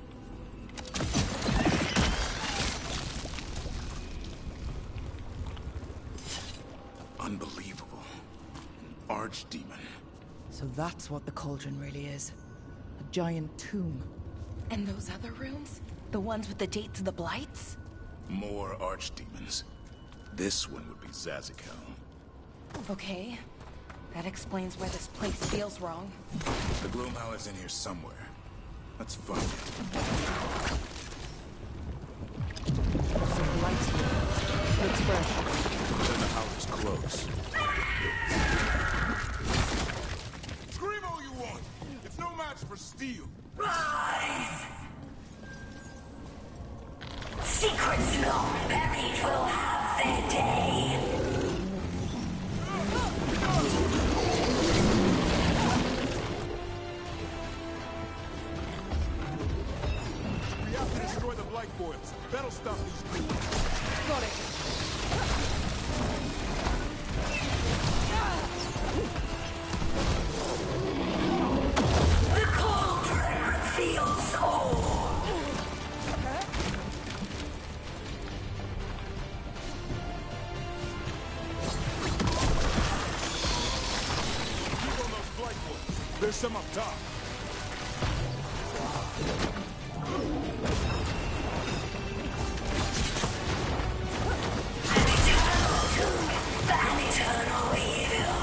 Unbelievable. An archdemon. So that's what the cauldron really is. A giant tomb. And those other rooms? The ones with the dates of the blights? More archdemons. This one would be Zazikel. Okay. That explains why this place feels wrong. The Gloomhowler's in here somewhere. Let's find it. Some lights here. Looks fresh. Then the Howler's close. Scream all you want! It's no match for steel! Rise! Secrets long buried will have their day. We have to destroy the blight boils. That'll stop these people. Got it. The cauldron feels all. Keep on those blight boils. There's some up top. An eternal evil.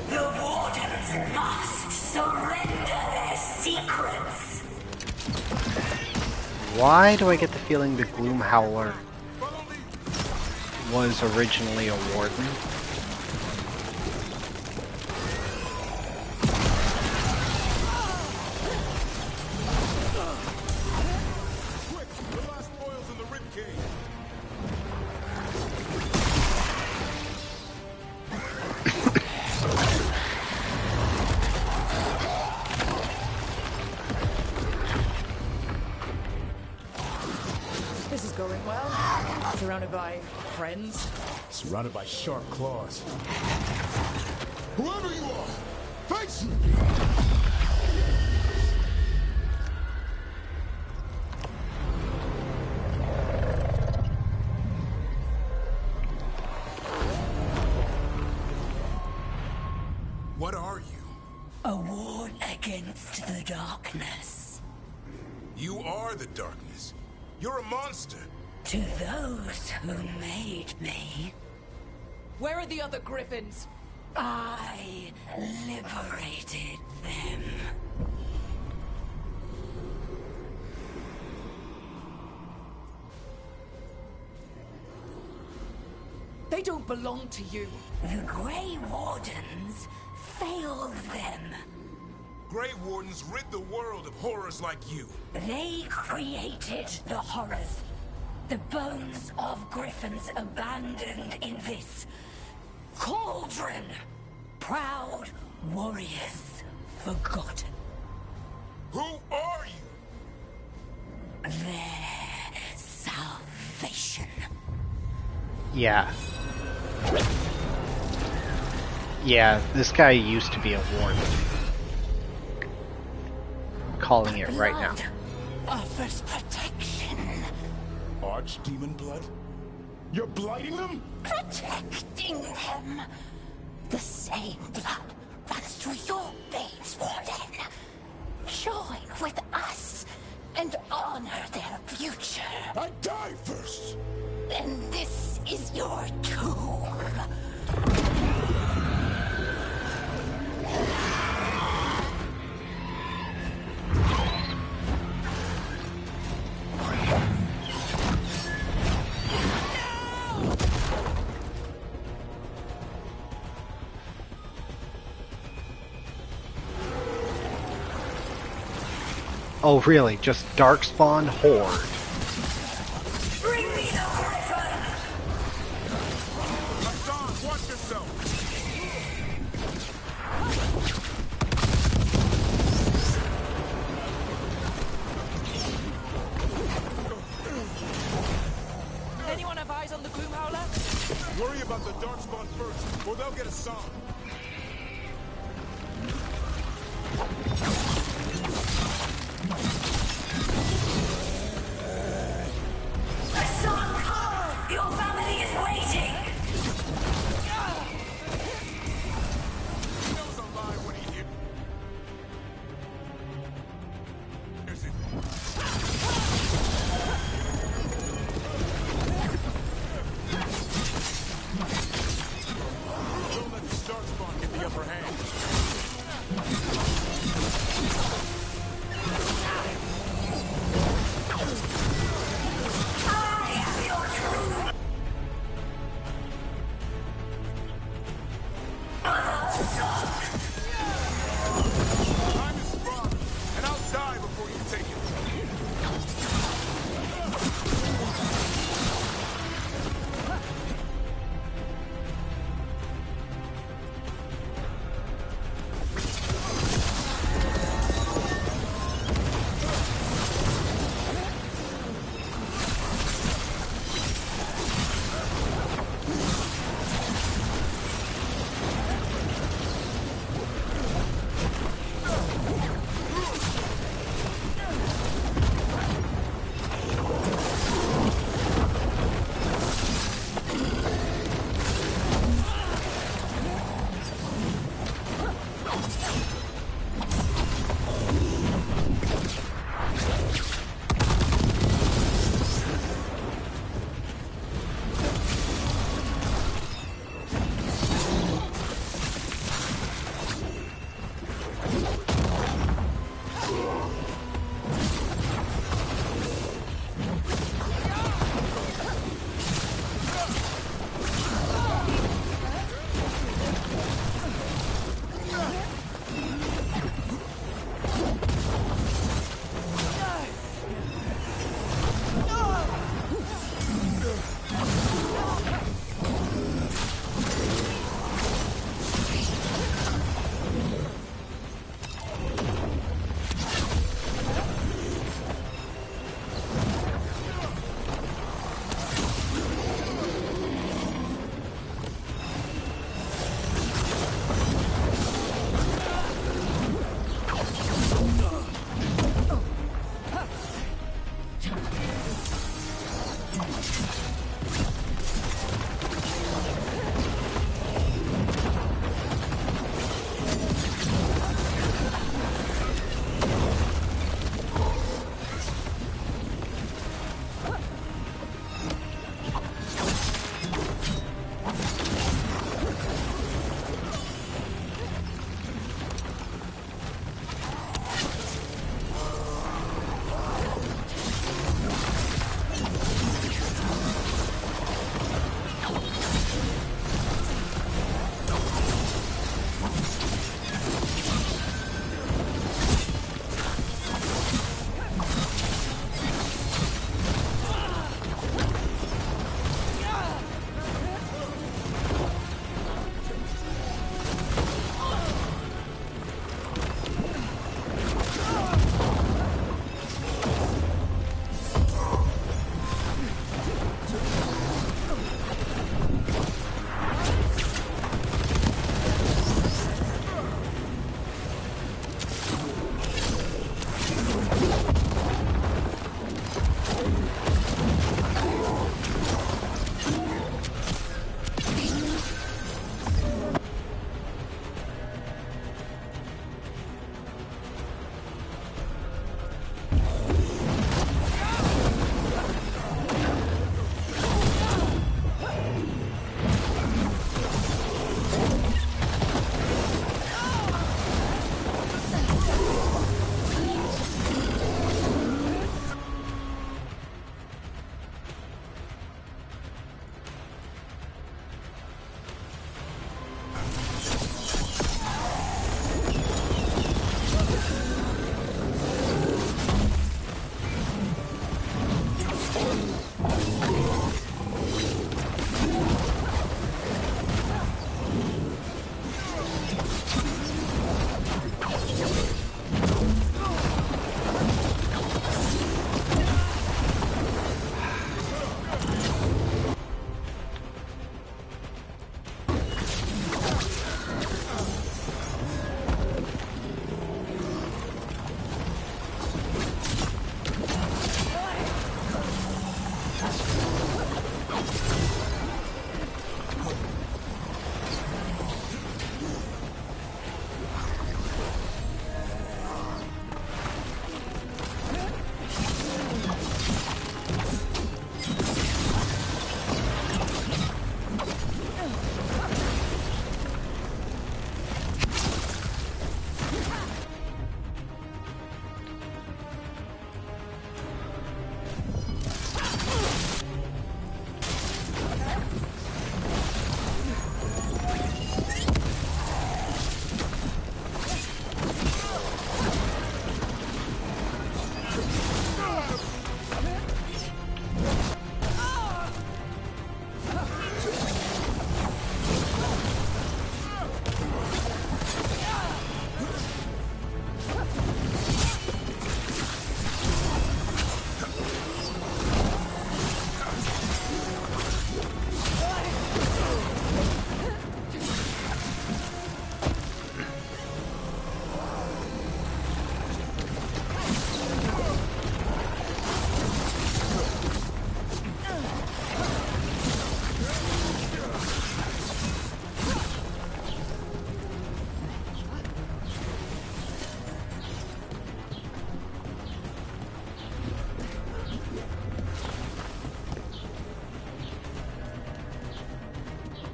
The wardens must surrender their secrets. Why do I get the feeling the Gloomhowler was originally a warden? Quick! The last boil's in the ribcage. This is going well. Surrounded by friends. Surrounded by sharp claws. Whoever you are, face me! What are you? A ward against the darkness. You are the darkness. You're a monster. To those who made me, Where are the other griffins? I liberated them. They don't belong to you. The Grey Wardens failed them. Grey Wardens rid the world of horrors like you. They created the horrors. The bones of griffins abandoned in this cauldron. Proud warriors forgotten. Who are you? Their salvation. Yeah. Yeah, this guy used to be a warden. Calling it right now. Offers protection. Archdemon blood? You're blighting them? Protecting them. The same blood runs through your veins, Warden. Join with us and honor their future. I die first! And this is your tomb. Oh, really? Just Darkspawn Horde. Bring me the griffin! Hassan, watch yourself! Anyone have eyes on the Gloom Howler? Worry about the Darkspawn first, or they'll get Hassan. Hassan, come! Your family is waiting! He knows I'm lying when he hears it. Don't let the Darkspawn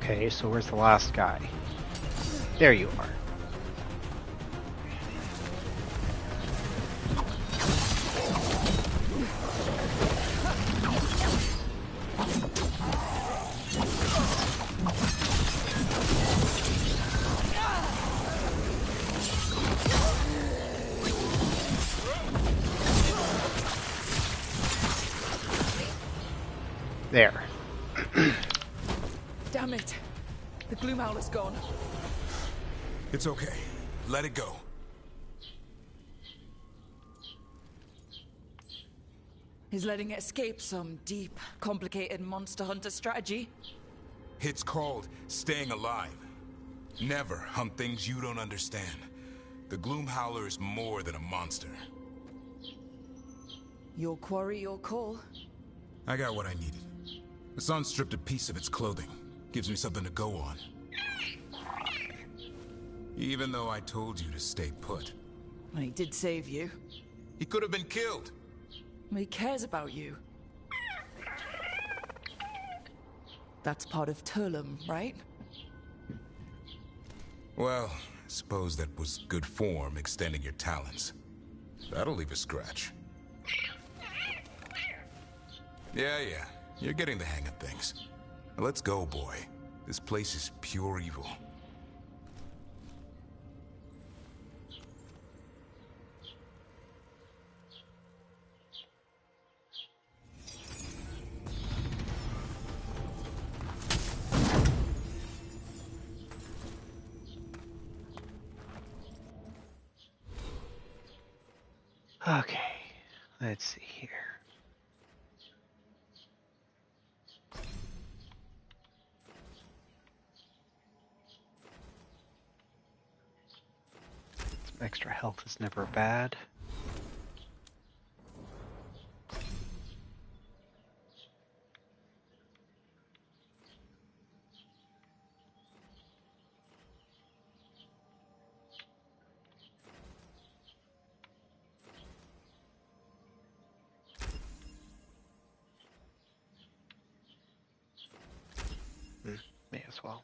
Okay, so where's the last guy? There you are. There. Damn it. The gloom howler's gone. It's okay. Let it go. Is letting it escape some deep, complicated monster hunter strategy? It's called staying alive. Never hunt things you don't understand. The gloom howler is more than a monster. Your quarry, your call. I got what I needed. The sun stripped a piece of its clothing. Gives me something to go on. Even though I told you to stay put. He did save you. He could have been killed. He cares about you. That's part of Turlum, right? Well, I suppose that was good form, extending your talons. That'll leave a scratch. Yeah. You're getting the hang of things. Now let's go, boy. This place is pure evil. Okay, let's see here. Some extra health is never bad. May as well.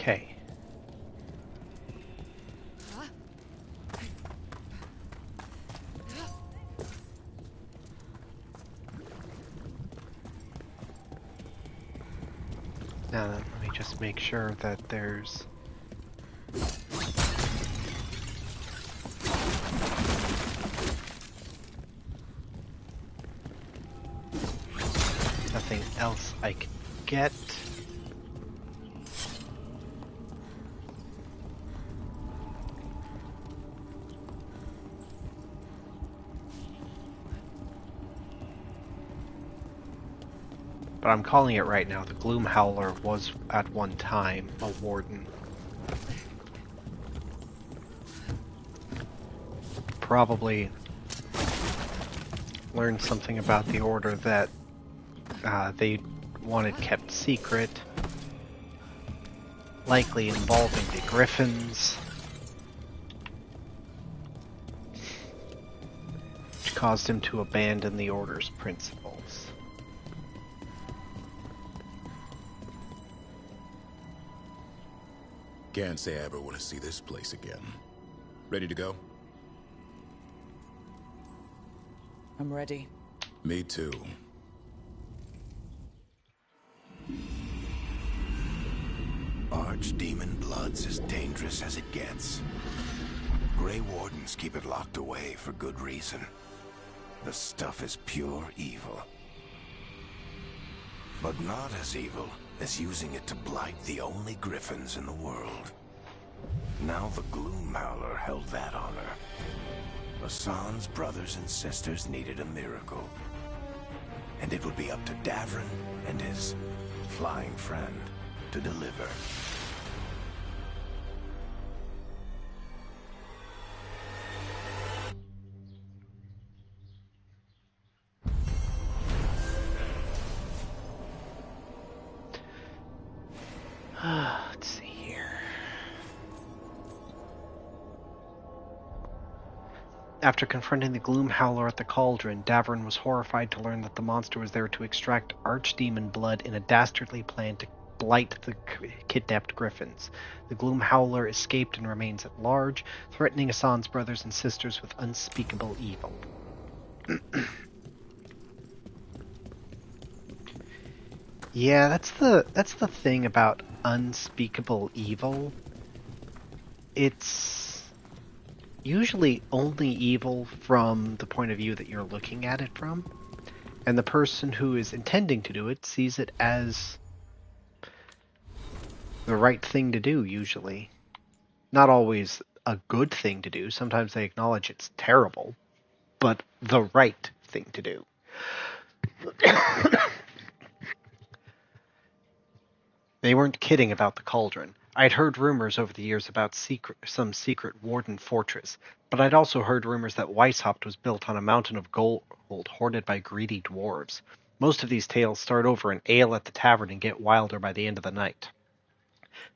Okay. Now then, let me just make sure that there's nothing else I can get. But I'm calling it right now. The Gloom Howler was at one time a warden. Probably learned something about the order that they wanted kept secret. Likely involving the Griffins. Which caused him to abandon the Order's principles. Can't say I ever want to see this place again. Ready to go? I'm ready. Me too. Archdemon blood's as dangerous as it gets. Grey Wardens keep it locked away for good reason. The stuff is pure evil. But not as evil as using it to blight the only griffins in the world. Now the Gloom Howler held that honor. Hassan's brothers and sisters needed a miracle. And it would be up to Davrin and his flying friend to deliver. Let's see here. After confronting the Gloom Howler at the cauldron, Davrin was horrified to learn that the monster was there to extract archdemon blood in a dastardly plan to blight the kidnapped griffins. The Gloom Howler escaped and remains at large, threatening Hassan's brothers and sisters with unspeakable evil. Yeah, that's the thing about unspeakable evil. It's usually only evil from the point of view that you're looking at it from, and the person who is intending to do it sees it as the right thing to do, usually. Not always a good thing to do. Sometimes they acknowledge it's terrible, but the right thing to do. They weren't kidding about the cauldron. I'd heard rumors over the years about some secret warden fortress, but I'd also heard rumors that Weishaupt was built on a mountain of gold hoarded by greedy dwarves. Most of these tales start over an ale at the tavern and get wilder by the end of the night.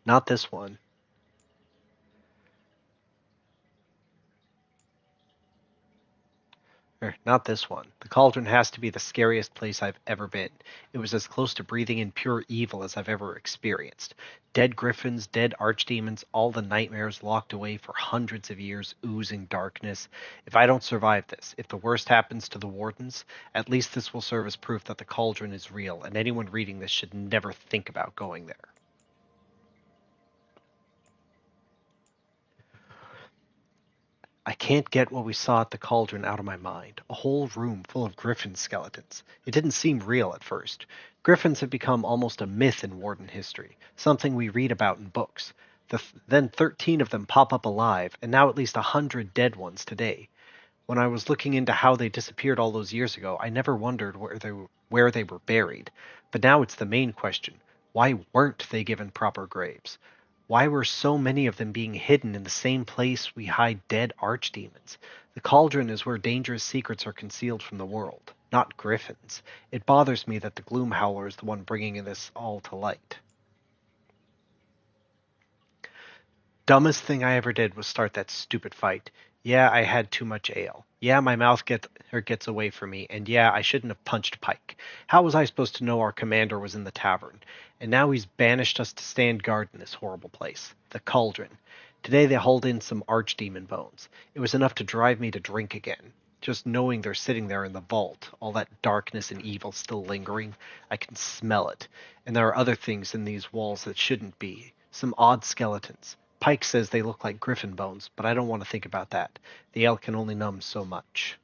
Not this one. Not this one. The cauldron has to be the scariest place I've ever been. It was as close to breathing in pure evil as I've ever experienced. Dead griffins, dead archdemons, all the nightmares locked away for hundreds of years, oozing darkness. If I don't survive this, if the worst happens to the wardens, at least this will serve as proof that the cauldron is real, and anyone reading this should never think about going there. I can't get what we saw at the cauldron out of my mind. A whole room full of griffin skeletons. It didn't seem real at first. Griffins have become almost a myth in Warden history, something we read about in books. Then 13 of them pop up alive, and now at least 100 dead ones today. When I was looking into how they disappeared all those years ago, I never wondered where they were buried. But now it's the main question. Why weren't they given proper graves? Why were so many of them being hidden in the same place we hide dead archdemons? The cauldron is where dangerous secrets are concealed from the world, not griffins. It bothers me that the Gloom Howler is the one bringing this all to light. Dumbest thing I ever did was start that stupid fight. Yeah, I had too much ale. Yeah, my mouth gets away from me, and yeah, I shouldn't have punched Pike. How was I supposed to know our commander was in the tavern? And now he's banished us to stand guard in this horrible place. The cauldron. Today they hauled in some archdemon bones. It was enough to drive me to drink again. Just knowing they're sitting there in the vault, all that darkness and evil still lingering, I can smell it. And there are other things in these walls that shouldn't be. Some odd skeletons. Pike says they look like griffin bones, but I don't want to think about that. The ale can only numb so much.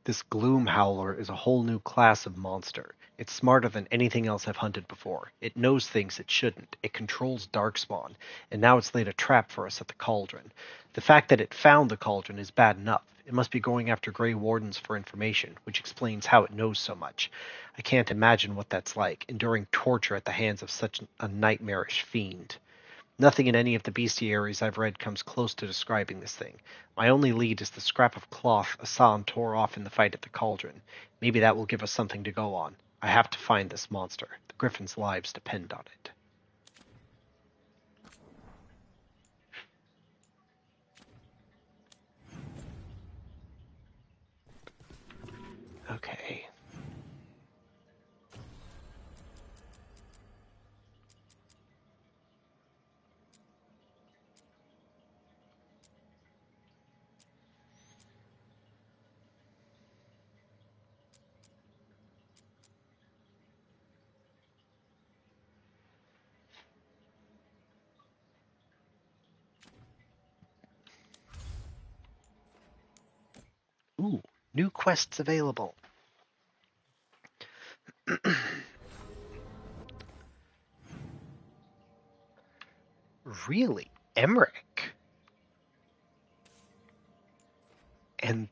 This Gloom Howler is a whole new class of monster. It's smarter than anything else I've hunted before. It knows things it shouldn't. It controls Darkspawn, and now it's laid a trap for us at the cauldron. The fact that it found the cauldron is bad enough. It must be going after Grey Wardens for information, which explains how it knows so much. I can't imagine what that's like, enduring torture at the hands of such a nightmarish fiend. Nothing in any of the bestiaries I've read comes close to describing this thing. My only lead is the scrap of cloth Hassan tore off in the fight at the cauldron. Maybe that will give us something to go on. I have to find this monster. The Griffins' lives depend on it. Okay. Ooh, new quests available. Really? Emmerich? And...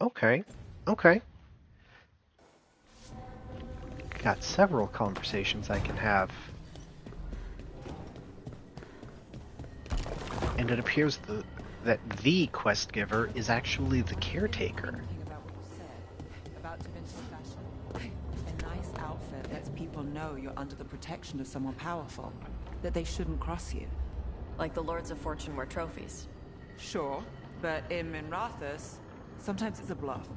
Okay. Okay. Got several conversations I can have. And it appears that the quest giver is actually the caretaker. About what you said about Tevinter's fashion. A nice outfit lets people know you're under the protection of someone powerful, that they shouldn't cross you. Like the Lords of Fortune wear trophies. Sure, but in Minrathous, sometimes it's a bluff.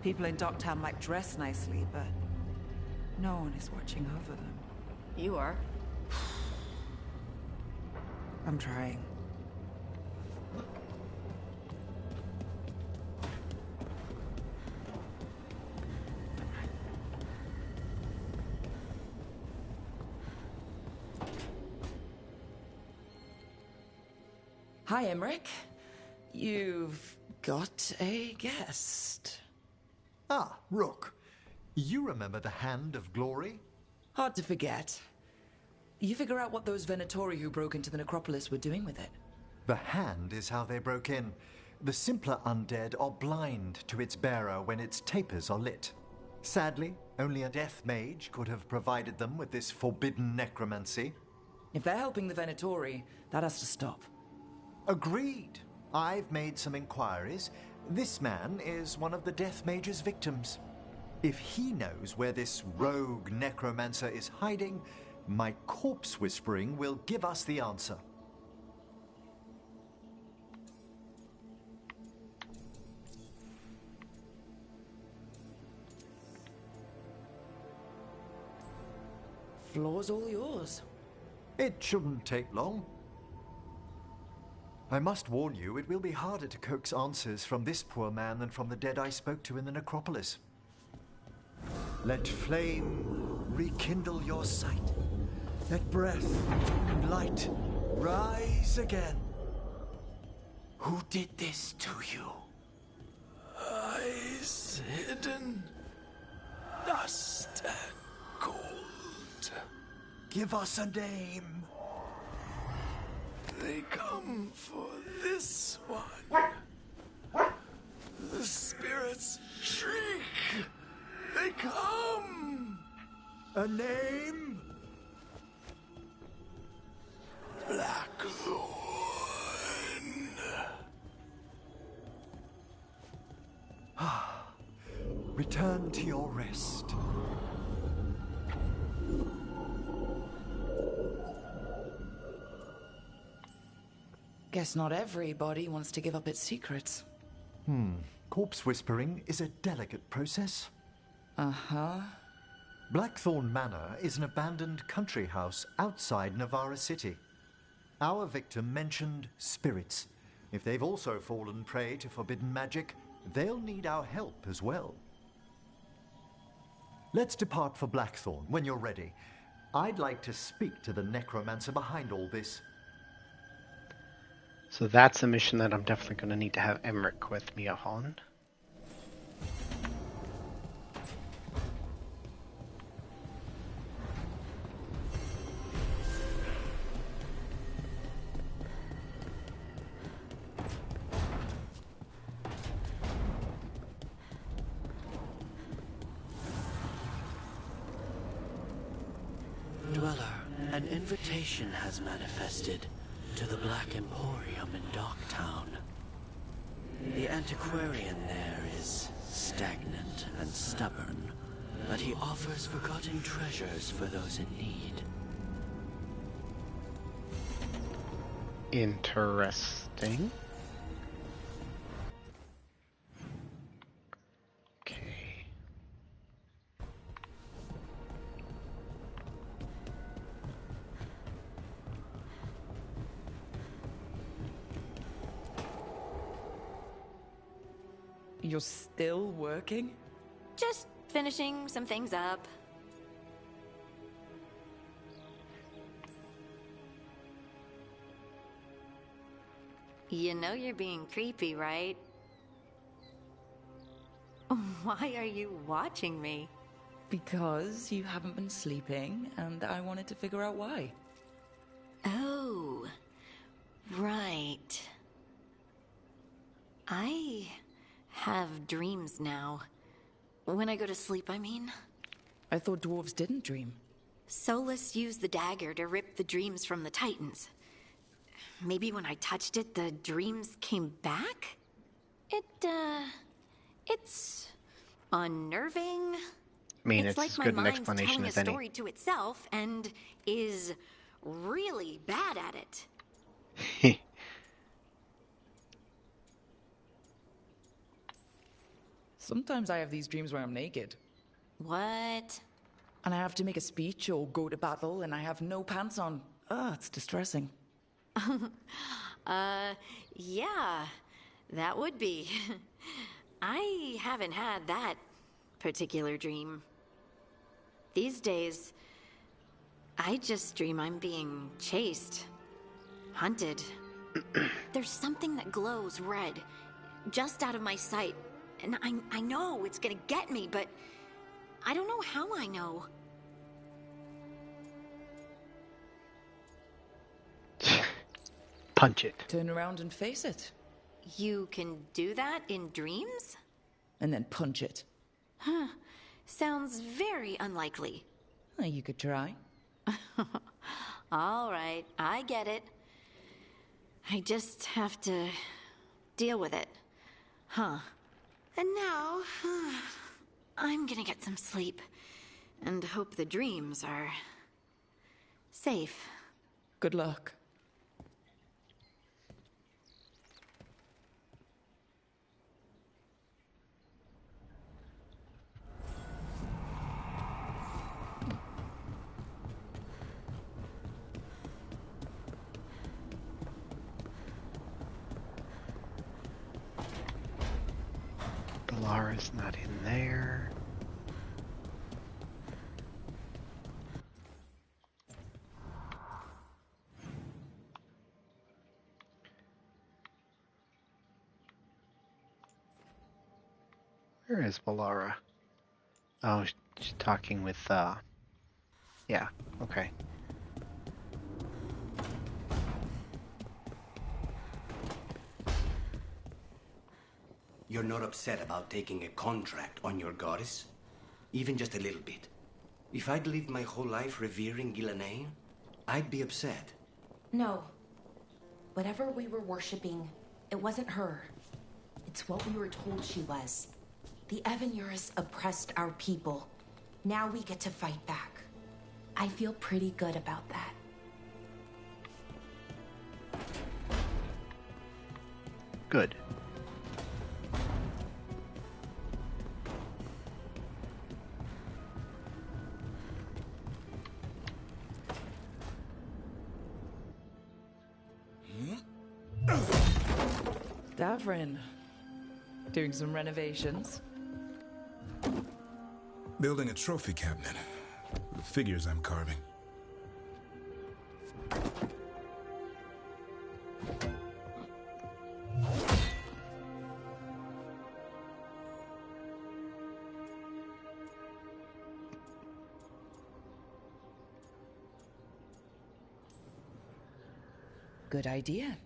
People in Docktown might dress nicely, but no one is watching over them. You are. I'm trying. Hi, Emmerich. You've got a guest. Ah, Rook. You remember the Hand of Glory? Hard to forget. You figure out what those Venatori who broke into the necropolis were doing with it. The Hand is how they broke in. The simpler undead are blind to its bearer when its tapers are lit. Sadly, only a death mage could have provided them with this forbidden necromancy. If they're helping the Venatori, that has to stop. Agreed. I've made some inquiries. This man is one of the Death Mage's victims. If he knows where this rogue necromancer is hiding, my corpse whispering will give us the answer. Floor's all yours. It shouldn't take long. I must warn you, it will be harder to coax answers from this poor man than from the dead I spoke to in the necropolis. Let flame rekindle your sight. Let breath and light rise again. Who did this to you? Eyes hidden, dust and gold. Give us a name. They come for this one. The spirits shriek. They come. A name? Blackthorn. Return to your rest. Guess not everybody wants to give up its secrets. Corpse whispering is a delicate process. Uh-huh. Blackthorn Manor is an abandoned country house outside Navarra City. Our victim mentioned spirits. If they've also fallen prey to forbidden magic, they'll need our help as well. Let's depart for Blackthorn when you're ready. I'd like to speak to the necromancer behind all this. So that's a mission that I'm definitely going to need to have Emmerich with me on. Dweller, an invitation has manifested to the Black Emporium in Docktown. The antiquarian there is stagnant and stubborn, but he offers forgotten treasures for those in need. Interesting. You're still working? Just finishing some things up. You know you're being creepy, right? Why are you watching me? Because you haven't been sleeping, and I wanted to figure out why. Right. I have dreams now. When I go to sleep, I mean. I thought dwarves didn't dream. Solus used the dagger to rip the dreams from the Titans. Maybe when I touched it, the dreams came back? It's unnerving. I mean, It's it's like as my good an mind's explanation telling a as any. story to itself and is really bad at it. Sometimes I have these dreams where I'm naked. What? And I have to make a speech or go to battle and I have no pants on. It's distressing. Yeah, that would be. I haven't had that particular dream. These days, I just dream I'm being chased, hunted. There's something that glows red, just out of my sight, and I know it's gonna get me, but I don't know how I know. Punch it. Turn around and face it. You can do that in dreams? And then punch it. Huh. Sounds very unlikely. You could try. All right, I get it. I just have to deal with it. Huh. And now, I'm gonna get some sleep. And hope the dreams are safe. Good luck. Lara's not in there. Where is Valara? Oh, she's talking with, yeah, okay. You're not upset about taking a contract on your goddess? Even just a little bit. If I'd lived my whole life revering Ghilanane, I'd be upset. No. Whatever we were worshipping, it wasn't her. It's what we were told she was. The Evanurus oppressed our people. Now we get to fight back. I feel pretty good about that. Good. Davrin. Doing some renovations. Building a trophy cabinet. The figures I'm carving. Good idea.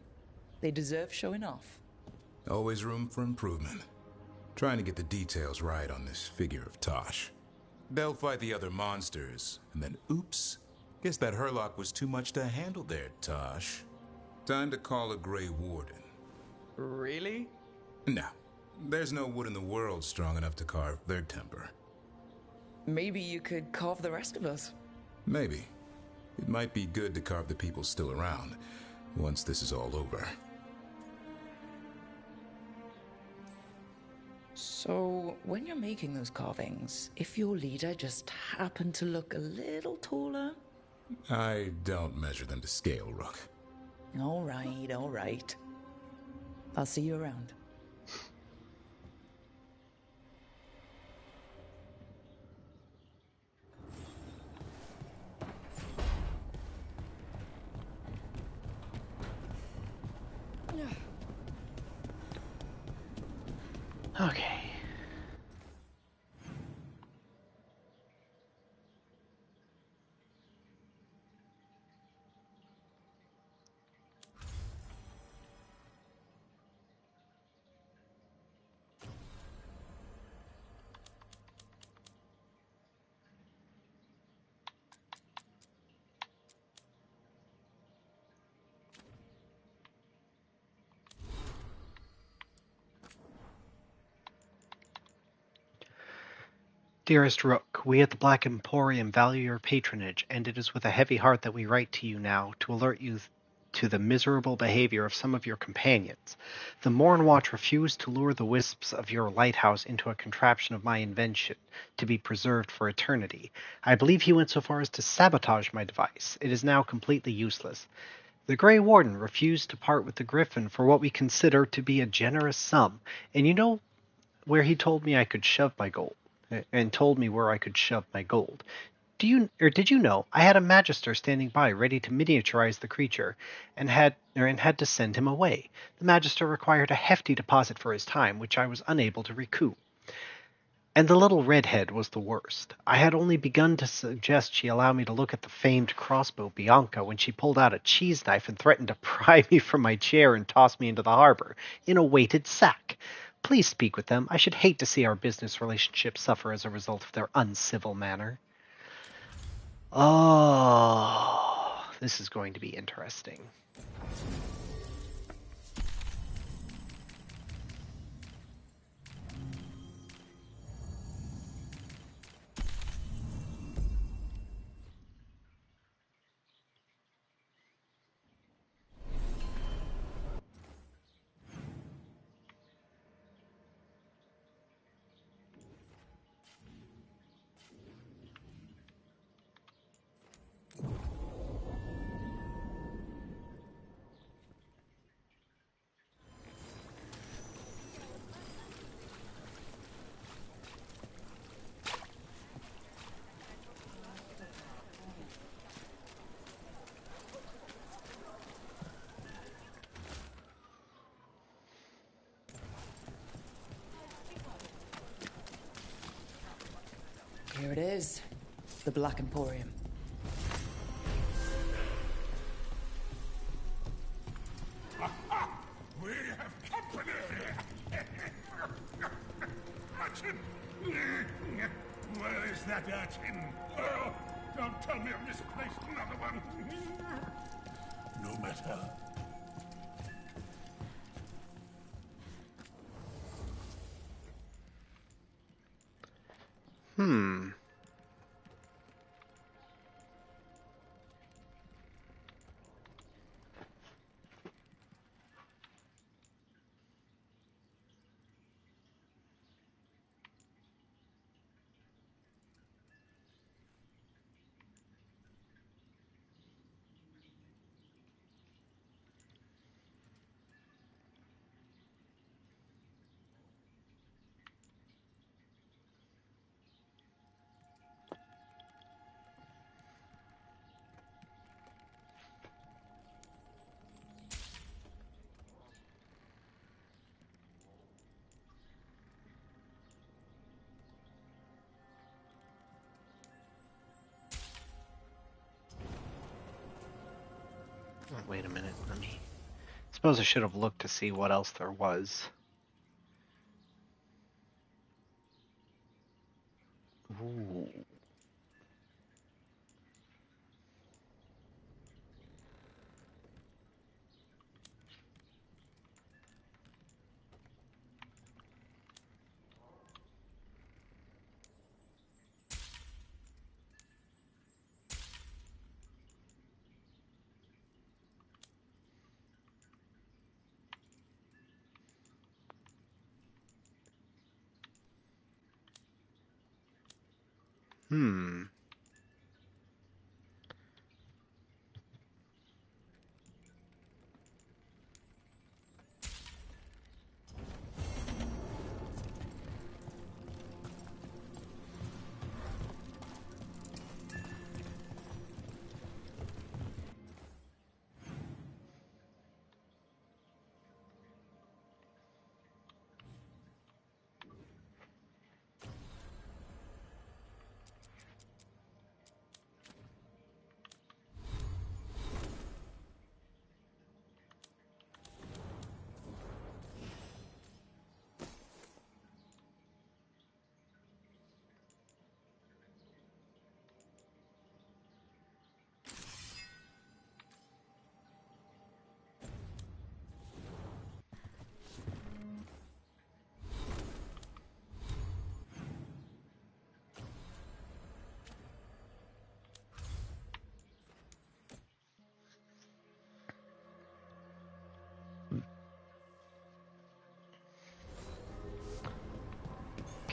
They deserve showing off. Always room for improvement. Trying to get the details right on this figure of Tosh. They'll fight the other monsters, and then oops. Guess that Herlock was too much to handle there, Tosh. Time to call a Grey Warden. Really? No. There's no wood in the world strong enough to carve their temper. Maybe you could carve the rest of us. Maybe. It might be good to carve the people still around, once this is all over. So, when you're making those carvings, if your leader just happened to look a little taller? I don't measure them to scale, Rook. All right, all right. I'll see you around. Okay. Dearest Rook, we at the Black Emporium value your patronage, and it is with a heavy heart that we write to you now to alert you to the miserable behavior of some of your companions. The Morn Watch refused to lure the wisps of your lighthouse into a contraption of my invention, to be preserved for eternity. I believe he went so far as to sabotage my device. It is now completely useless. The Grey Warden refused to part with the Griffin for what we consider to be a generous sum, and you know where he told me I could shove my gold, and told me where I could shove my gold. Did you know I had a magister standing by ready to miniaturize the creature, and had to send him away. The magister required a hefty deposit for his time, which I was unable to recoup. And the little redhead was the worst. I had only begun to suggest she allow me to look at the famed crossbow Bianca when she pulled out a cheese knife and threatened to pry me from my chair and toss me into the harbor in a weighted sack. Please speak with them. I should hate to see our business relationship suffer as a result of their uncivil manner. Oh, this is going to be interesting. Here it is. The Black Emporium. We have company! Urchin! Where is that urchin? Oh, don't tell me I've misplaced another one! No matter. Hmm. Oh, wait a minute. Suppose I should have looked to see what else there was. Ooh. Hmm.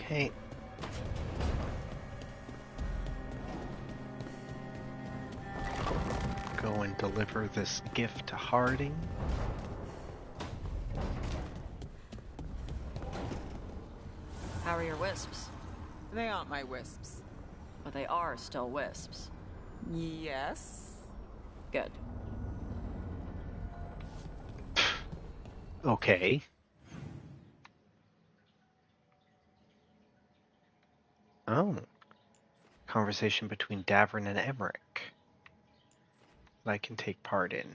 Okay. Go and deliver this gift to Harding. How are your wisps? They aren't my wisps. But they are still wisps. Yes. Good. Okay. Oh. Conversation between Davern and Emmerich that I can take part in.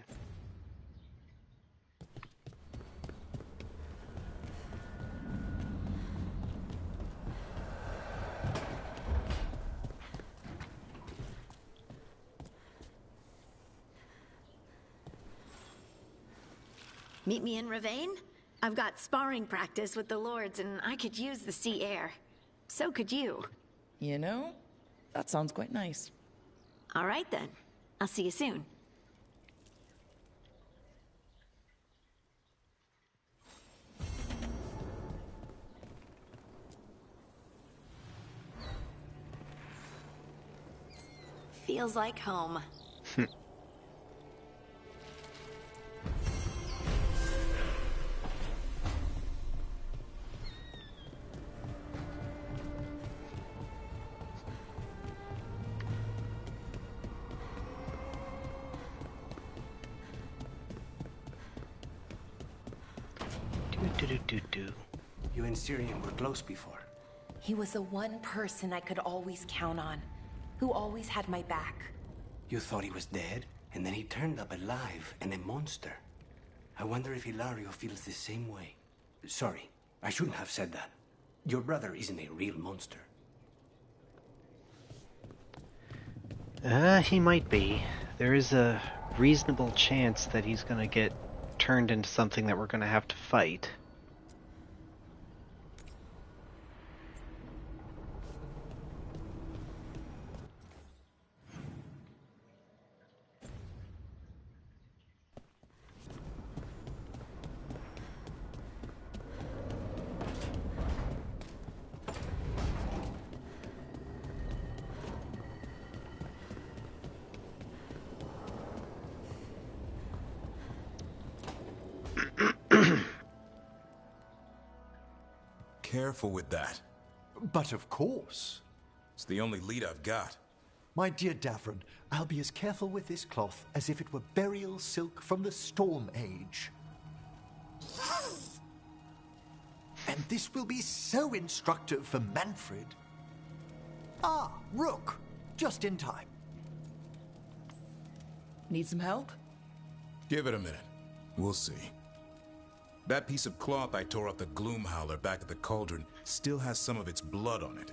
Meet me in Ravane? I've got sparring practice with the lords and I could use the sea air. So could you. You know, that sounds quite nice. All right then. I'll see you soon. Feels like home. You and Syrian were close before. He was the one person I could always count on, who always had my back. You thought he was dead, and then he turned up alive and a monster. I wonder if Hilario feels the same way. Sorry, I shouldn't have said that. Your brother isn't a real monster. He might be. There is a reasonable chance that he's gonna get turned into something that we're gonna have to fight. Careful with that. But of course. It's the only lead I've got. My dear Davron, I'll be as careful with this cloth as if it were burial silk from the Storm Age. And this will be so instructive for Manfred. Ah, Rook, just in time. Need some help? Give it a minute. We'll see. That piece of cloth I tore off the Gloom Howler back at the cauldron still has some of its blood on it.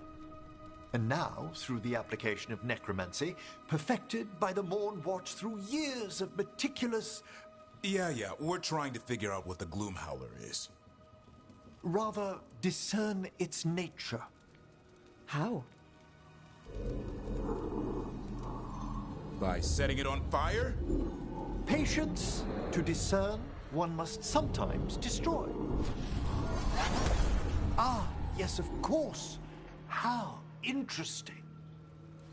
And now, through the application of necromancy, perfected by the Morn Watch through years of meticulous... Yeah, we're trying to figure out what the Gloom Howler is. Rather, discern its nature. How? By setting it on fire? Patience. To discern, one must sometimes destroy. Ah, yes, of course. How interesting.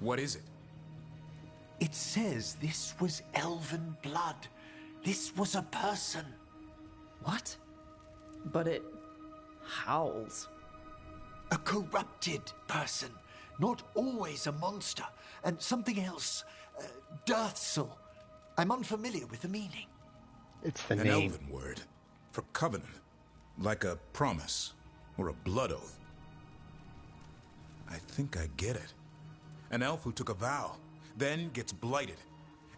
What is it? It says this was elven blood. This was a person. What? But it howls. A corrupted person. Not always a monster. And something else. Dirthsel. I'm unfamiliar with the meaning. It's the An name. elven word. For covenant. Like a promise. Or a blood oath. I think I get it. An elf who took a vow. Then gets blighted.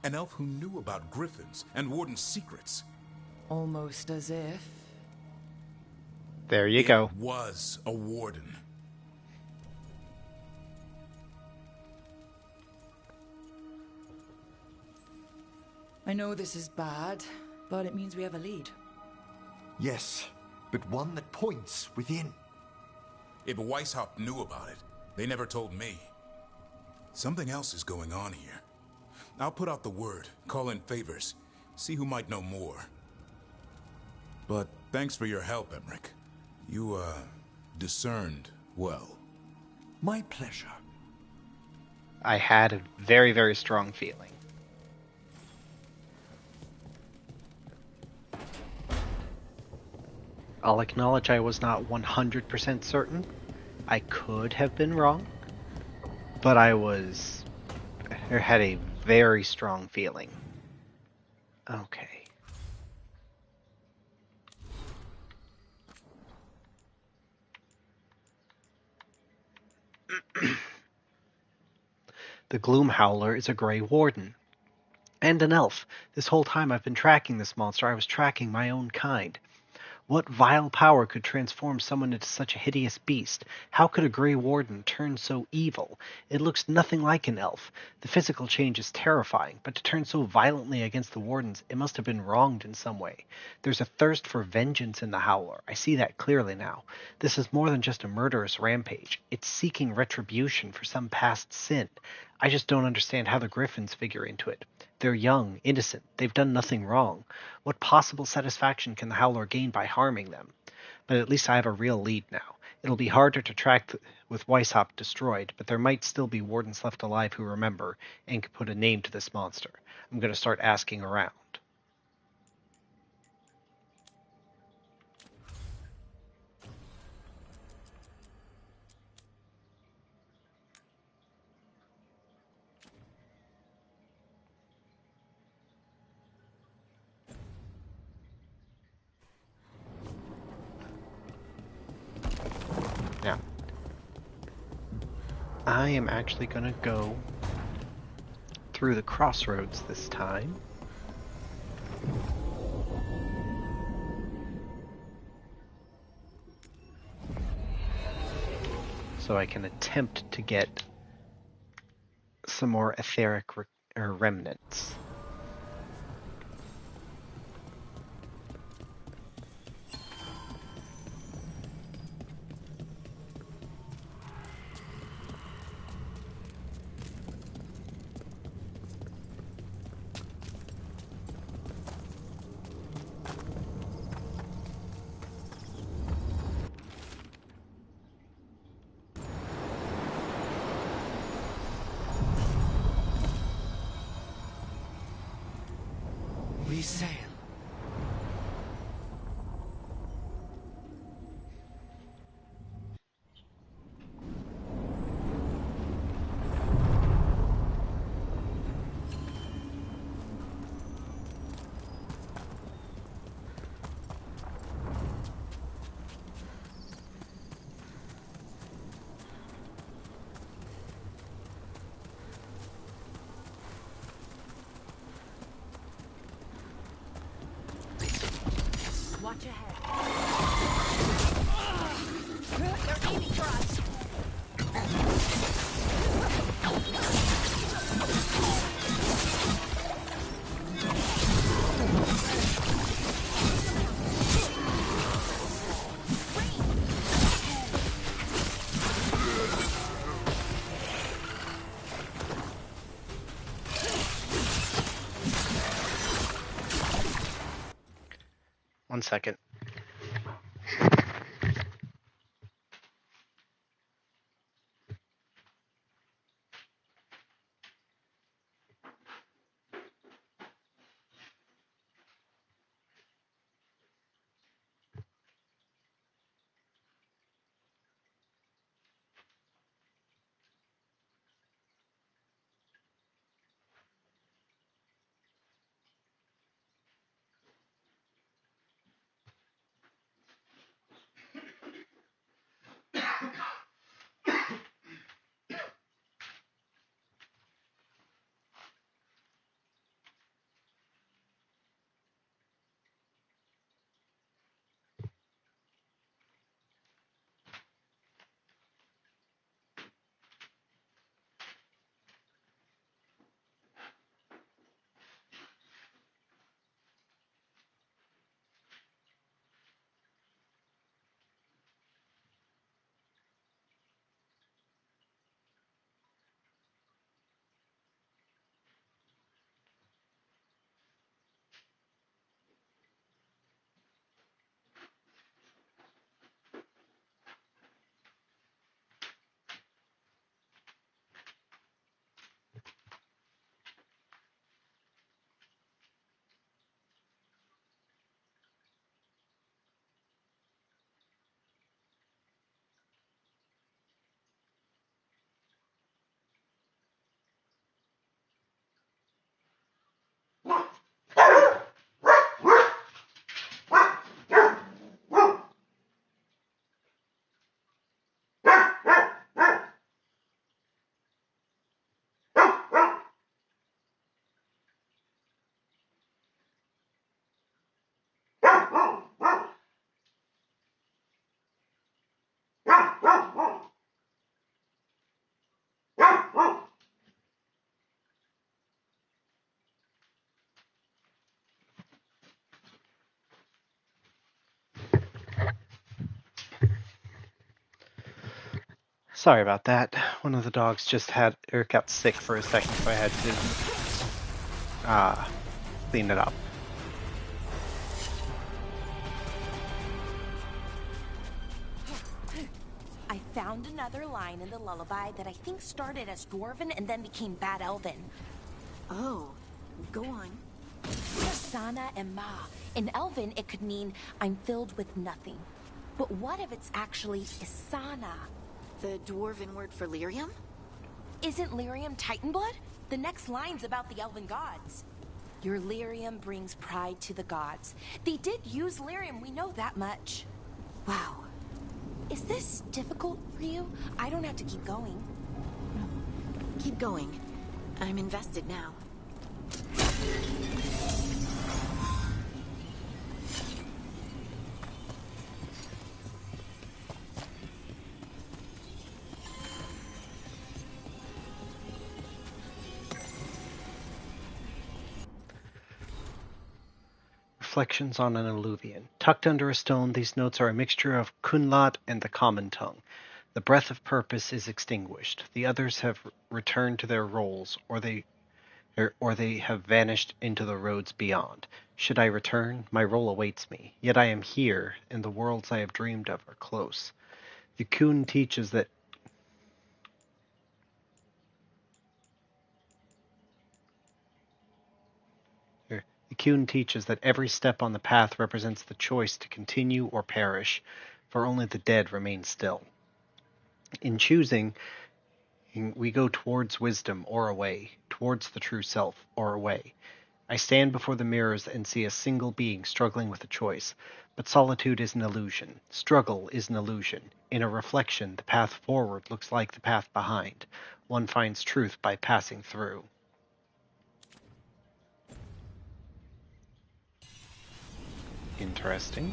An elf who knew about griffins and warden's secrets. Almost as if... There you go. Was a warden. I know this is bad, but it means we have a lead. Yes, but one that points within. If Weishaupt knew about it, they never told me. Something else is going on here. I'll put out the word, call in favors, see who might know more. But thanks for your help, Emmerich. You, discerned well. My pleasure. I had a very, very strong feeling. I'll acknowledge I was not 100% certain. I could have been wrong, but I had a very strong feeling. Okay. The Gloom Howler is a Grey Warden. And an elf. This whole time I've been tracking this monster, I was tracking my own kind. What vile power could transform someone into such a hideous beast? How could a Grey Warden turn so evil? It looks nothing like an elf. The physical change is terrifying, but to turn so violently against the Wardens, it must have been wronged in some way. There's a thirst for vengeance in the Howler. I see that clearly now. This is more than just a murderous rampage. It's seeking retribution for some past sin. I just don't understand how the Griffins figure into it. They're young, innocent. They've done nothing wrong. What possible satisfaction can the Howler gain by harming them? But at least I have a real lead now. It'll be harder to track with Weishaupt destroyed, but there might still be Wardens left alive who remember and can put a name to this monster. I'm going to start asking around. Now, I am actually going to go through the crossroads this time. So I can attempt to get some more etheric remnants. We sail. Watch ahead. They're aiming for us. One second. Sorry about that. One of the dogs just got sick for a second, so I had to clean it up. I found another line in the lullaby that I think started as Dwarven and then became Bad Elven. Oh, go on. Sana and Ma. In Elven, it could mean I'm filled with nothing. But what if it's actually Isana? The Dwarven word for lyrium? Isn't lyrium Titan blood? The next line's about the Elven gods. Your lyrium brings pride to the gods. They did use lyrium, we know that much. Wow. Is this difficult for you? I don't have to keep going. Keep going. I'm invested now. Reflections on an Alluvian. Tucked under a stone, these notes are a mixture of Kunlat and the common tongue. The breath of purpose is extinguished. The others have returned to their roles, or they have vanished into the roads beyond. Should I return, my role awaits me. Yet I am here, and the worlds I have dreamed of are close. The Kun teaches that The Kun teaches that every step on the path represents the choice to continue or perish, for only the dead remain still. In choosing, we go towards wisdom or away, towards the true self or away. I stand before the mirrors and see a single being struggling with a choice, but solitude is an illusion. Struggle is an illusion. In a reflection, the path forward looks like the path behind. One finds truth by passing through. Interesting.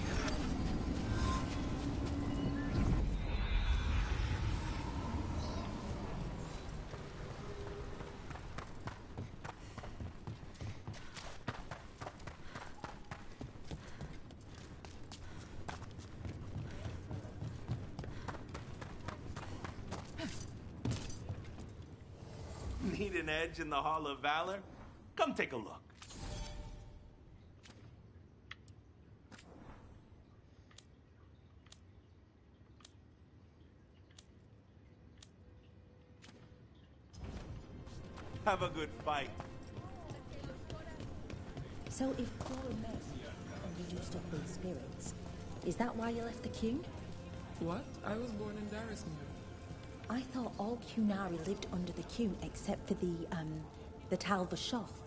Need an edge in the Hall of Valor? Come take a look. Have a good fight. So if you're a man and you used to free spirits, is that why you left the King? What? I was born in Darismere. I thought all Kunari lived under the Kun except for the Tal Vashoth.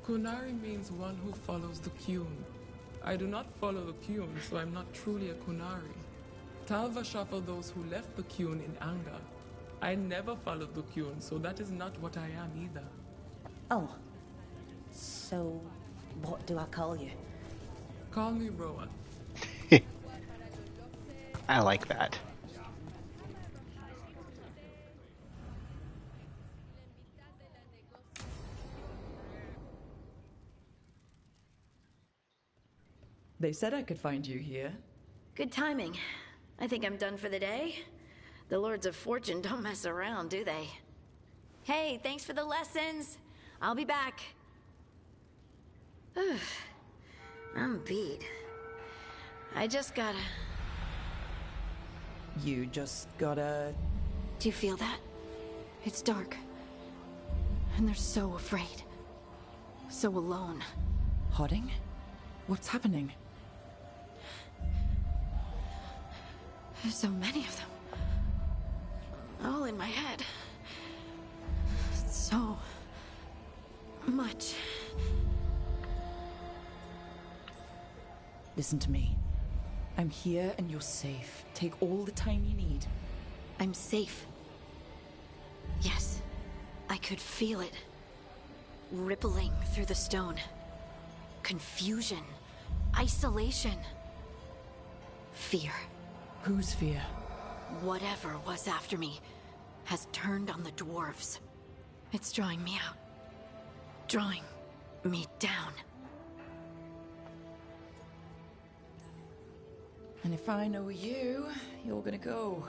Kunari means one who follows the Kun. I do not follow the Kun, so I'm not truly a Kunari. Tal Vashoth are those who left the Kun in anger. I never followed the Kun, so that is not what I am either. Oh. So, what do I call you? Call me Rowan. I like that. They said I could find you here. Good timing. I think I'm done for the day. The Lords of Fortune don't mess around, do they? Hey, thanks for the lessons. I'll be back. I'm beat. I just gotta... You just gotta... Do you feel that? It's dark. And they're so afraid. So alone. Hodding? What's happening? There's so many of them. All in my head. So much. Listen to me. I'm here and you're safe. Take all the time you need. I'm safe. Yes. I could feel it. Rippling through the stone. Confusion. Isolation. Fear. Whose fear? Whatever was after me has turned on the dwarves. It's drawing me out. Drawing me down. And if I know you, you're gonna go.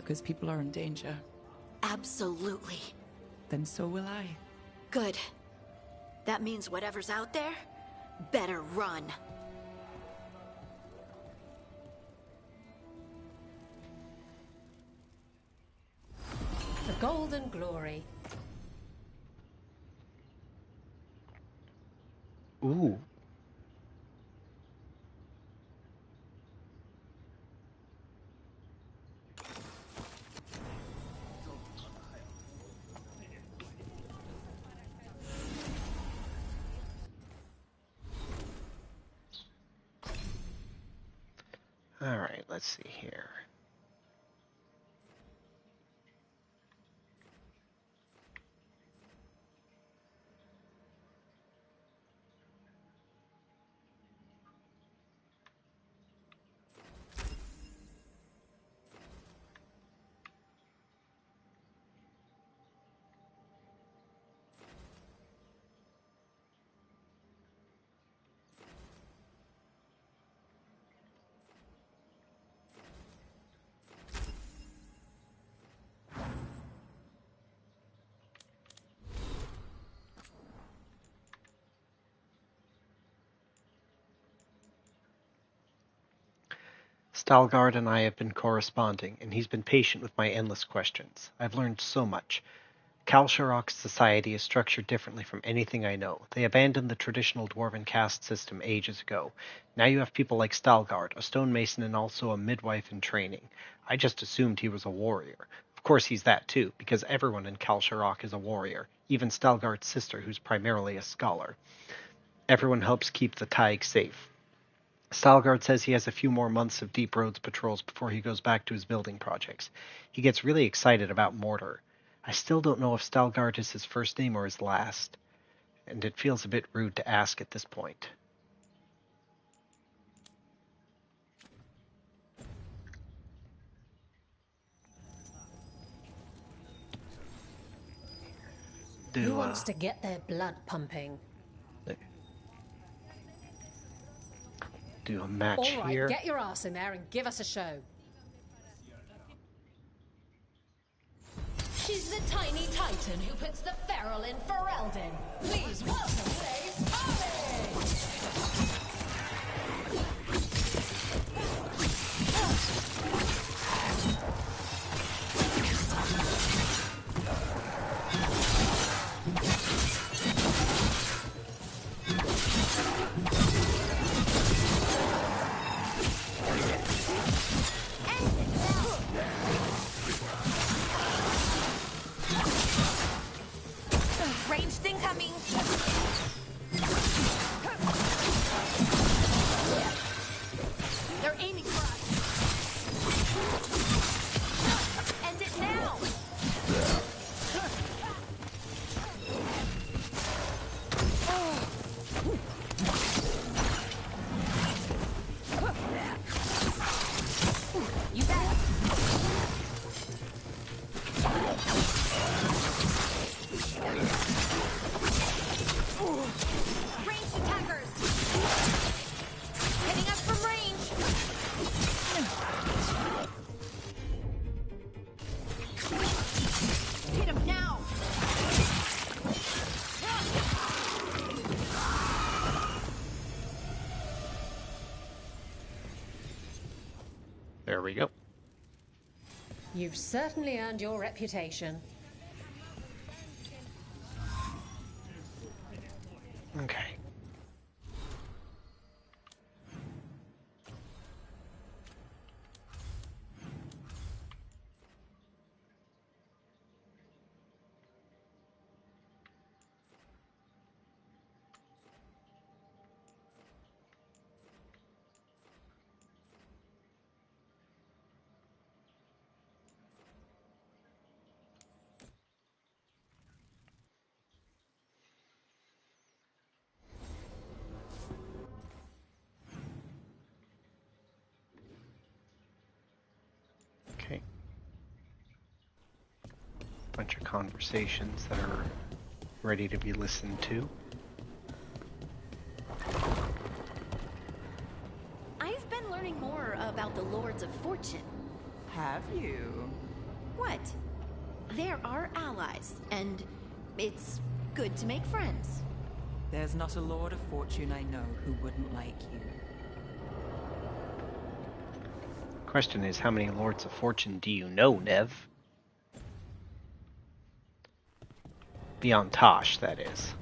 because people are in danger. Absolutely. Then so will I. Good. That means whatever's out there better run. The Golden Glory. Ooh. All right, let's see here. Stalgard and I have been corresponding, and he's been patient with my endless questions. I've learned so much. Kalsharok's society is structured differently from anything I know. They abandoned the traditional dwarven caste system ages ago. Now you have people like Stalgard, a stonemason and also a midwife in training. I just assumed he was a warrior. Of course he's that too, because everyone in Kalsharok is a warrior, even Stalgard's sister, who's primarily a scholar. Everyone helps keep the Taig safe. Stalgard says he has a few more months of Deep Roads patrols before he goes back to his building projects. He gets really excited about Mortar. I still don't know if Stalgard is his first name or his last, and it feels a bit rude to ask at this point. Who wants to get their blood pumping? Do a match All right, here. get your ass in there and give us a show. She's the tiny titan who puts the feral in Ferelden. Please welcome Blaze Ollie! Ranged incoming. They're aiming for us. End it now. You bet. Ranged attackers. Hitting us from range. Hit him now. There we go. You've certainly earned your reputation. Okay. Okay. Bunch of conversations that are ready to be listened to. I've been learning more about the Lords of Fortune. Have you? What? They're our allies, and it's good to make friends. There's not a Lord of Fortune I know who wouldn't like you. Question is, how many Lords of Fortune do you know, Nev? Beyond Tosh, that is.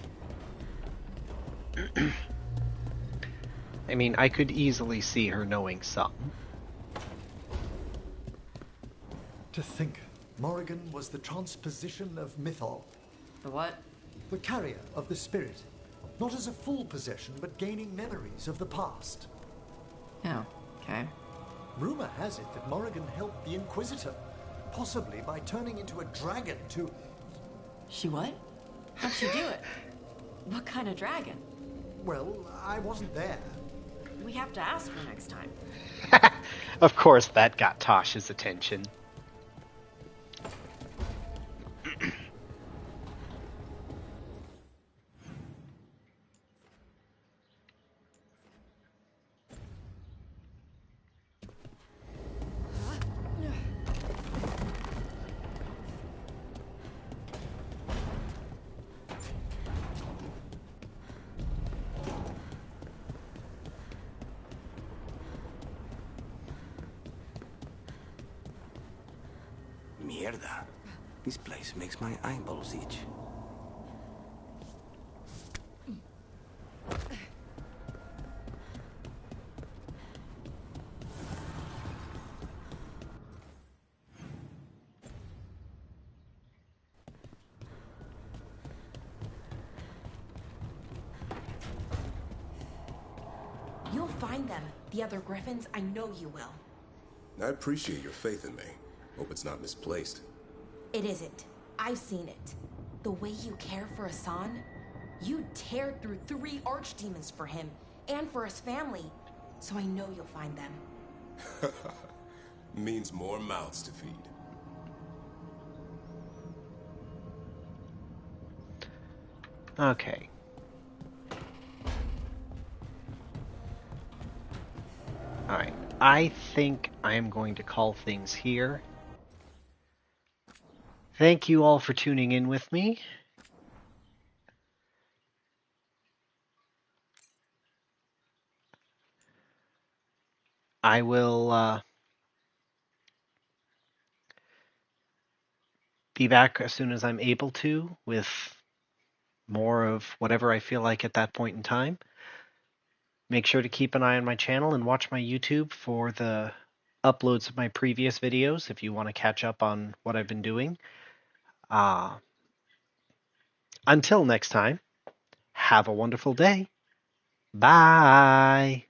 I mean, I could easily see her knowing some. To think, Morrigan was the transposition of Mythol. The what? The carrier of the spirit. Not as a full possession, but gaining memories of the past. Oh, okay. Rumor has it that Morrigan helped the Inquisitor, possibly by turning into a dragon to... She what? How'd she do it? What kind of dragon? Well, I wasn't there. We have to ask her next time. Of course, that got Tosh's attention. Mierda. This place makes my eyeballs itch. You'll find them. The other Griffins, I know you will. I appreciate your faith in me. Hope it's not misplaced. It isn't. I've seen it. The way you care for Hassan, you tear through 3 archdemons for him and for his family. So I know you'll find them. Means more mouths to feed. Okay. Alright. I think I am going to call things here. Thank you all for tuning in with me. I will be back as soon as I'm able to with more of whatever I feel like at that point in time. Make sure to keep an eye on my channel and watch my YouTube for the uploads of my previous videos if you want to catch up on what I've been doing. Until next time, have a wonderful day. Bye.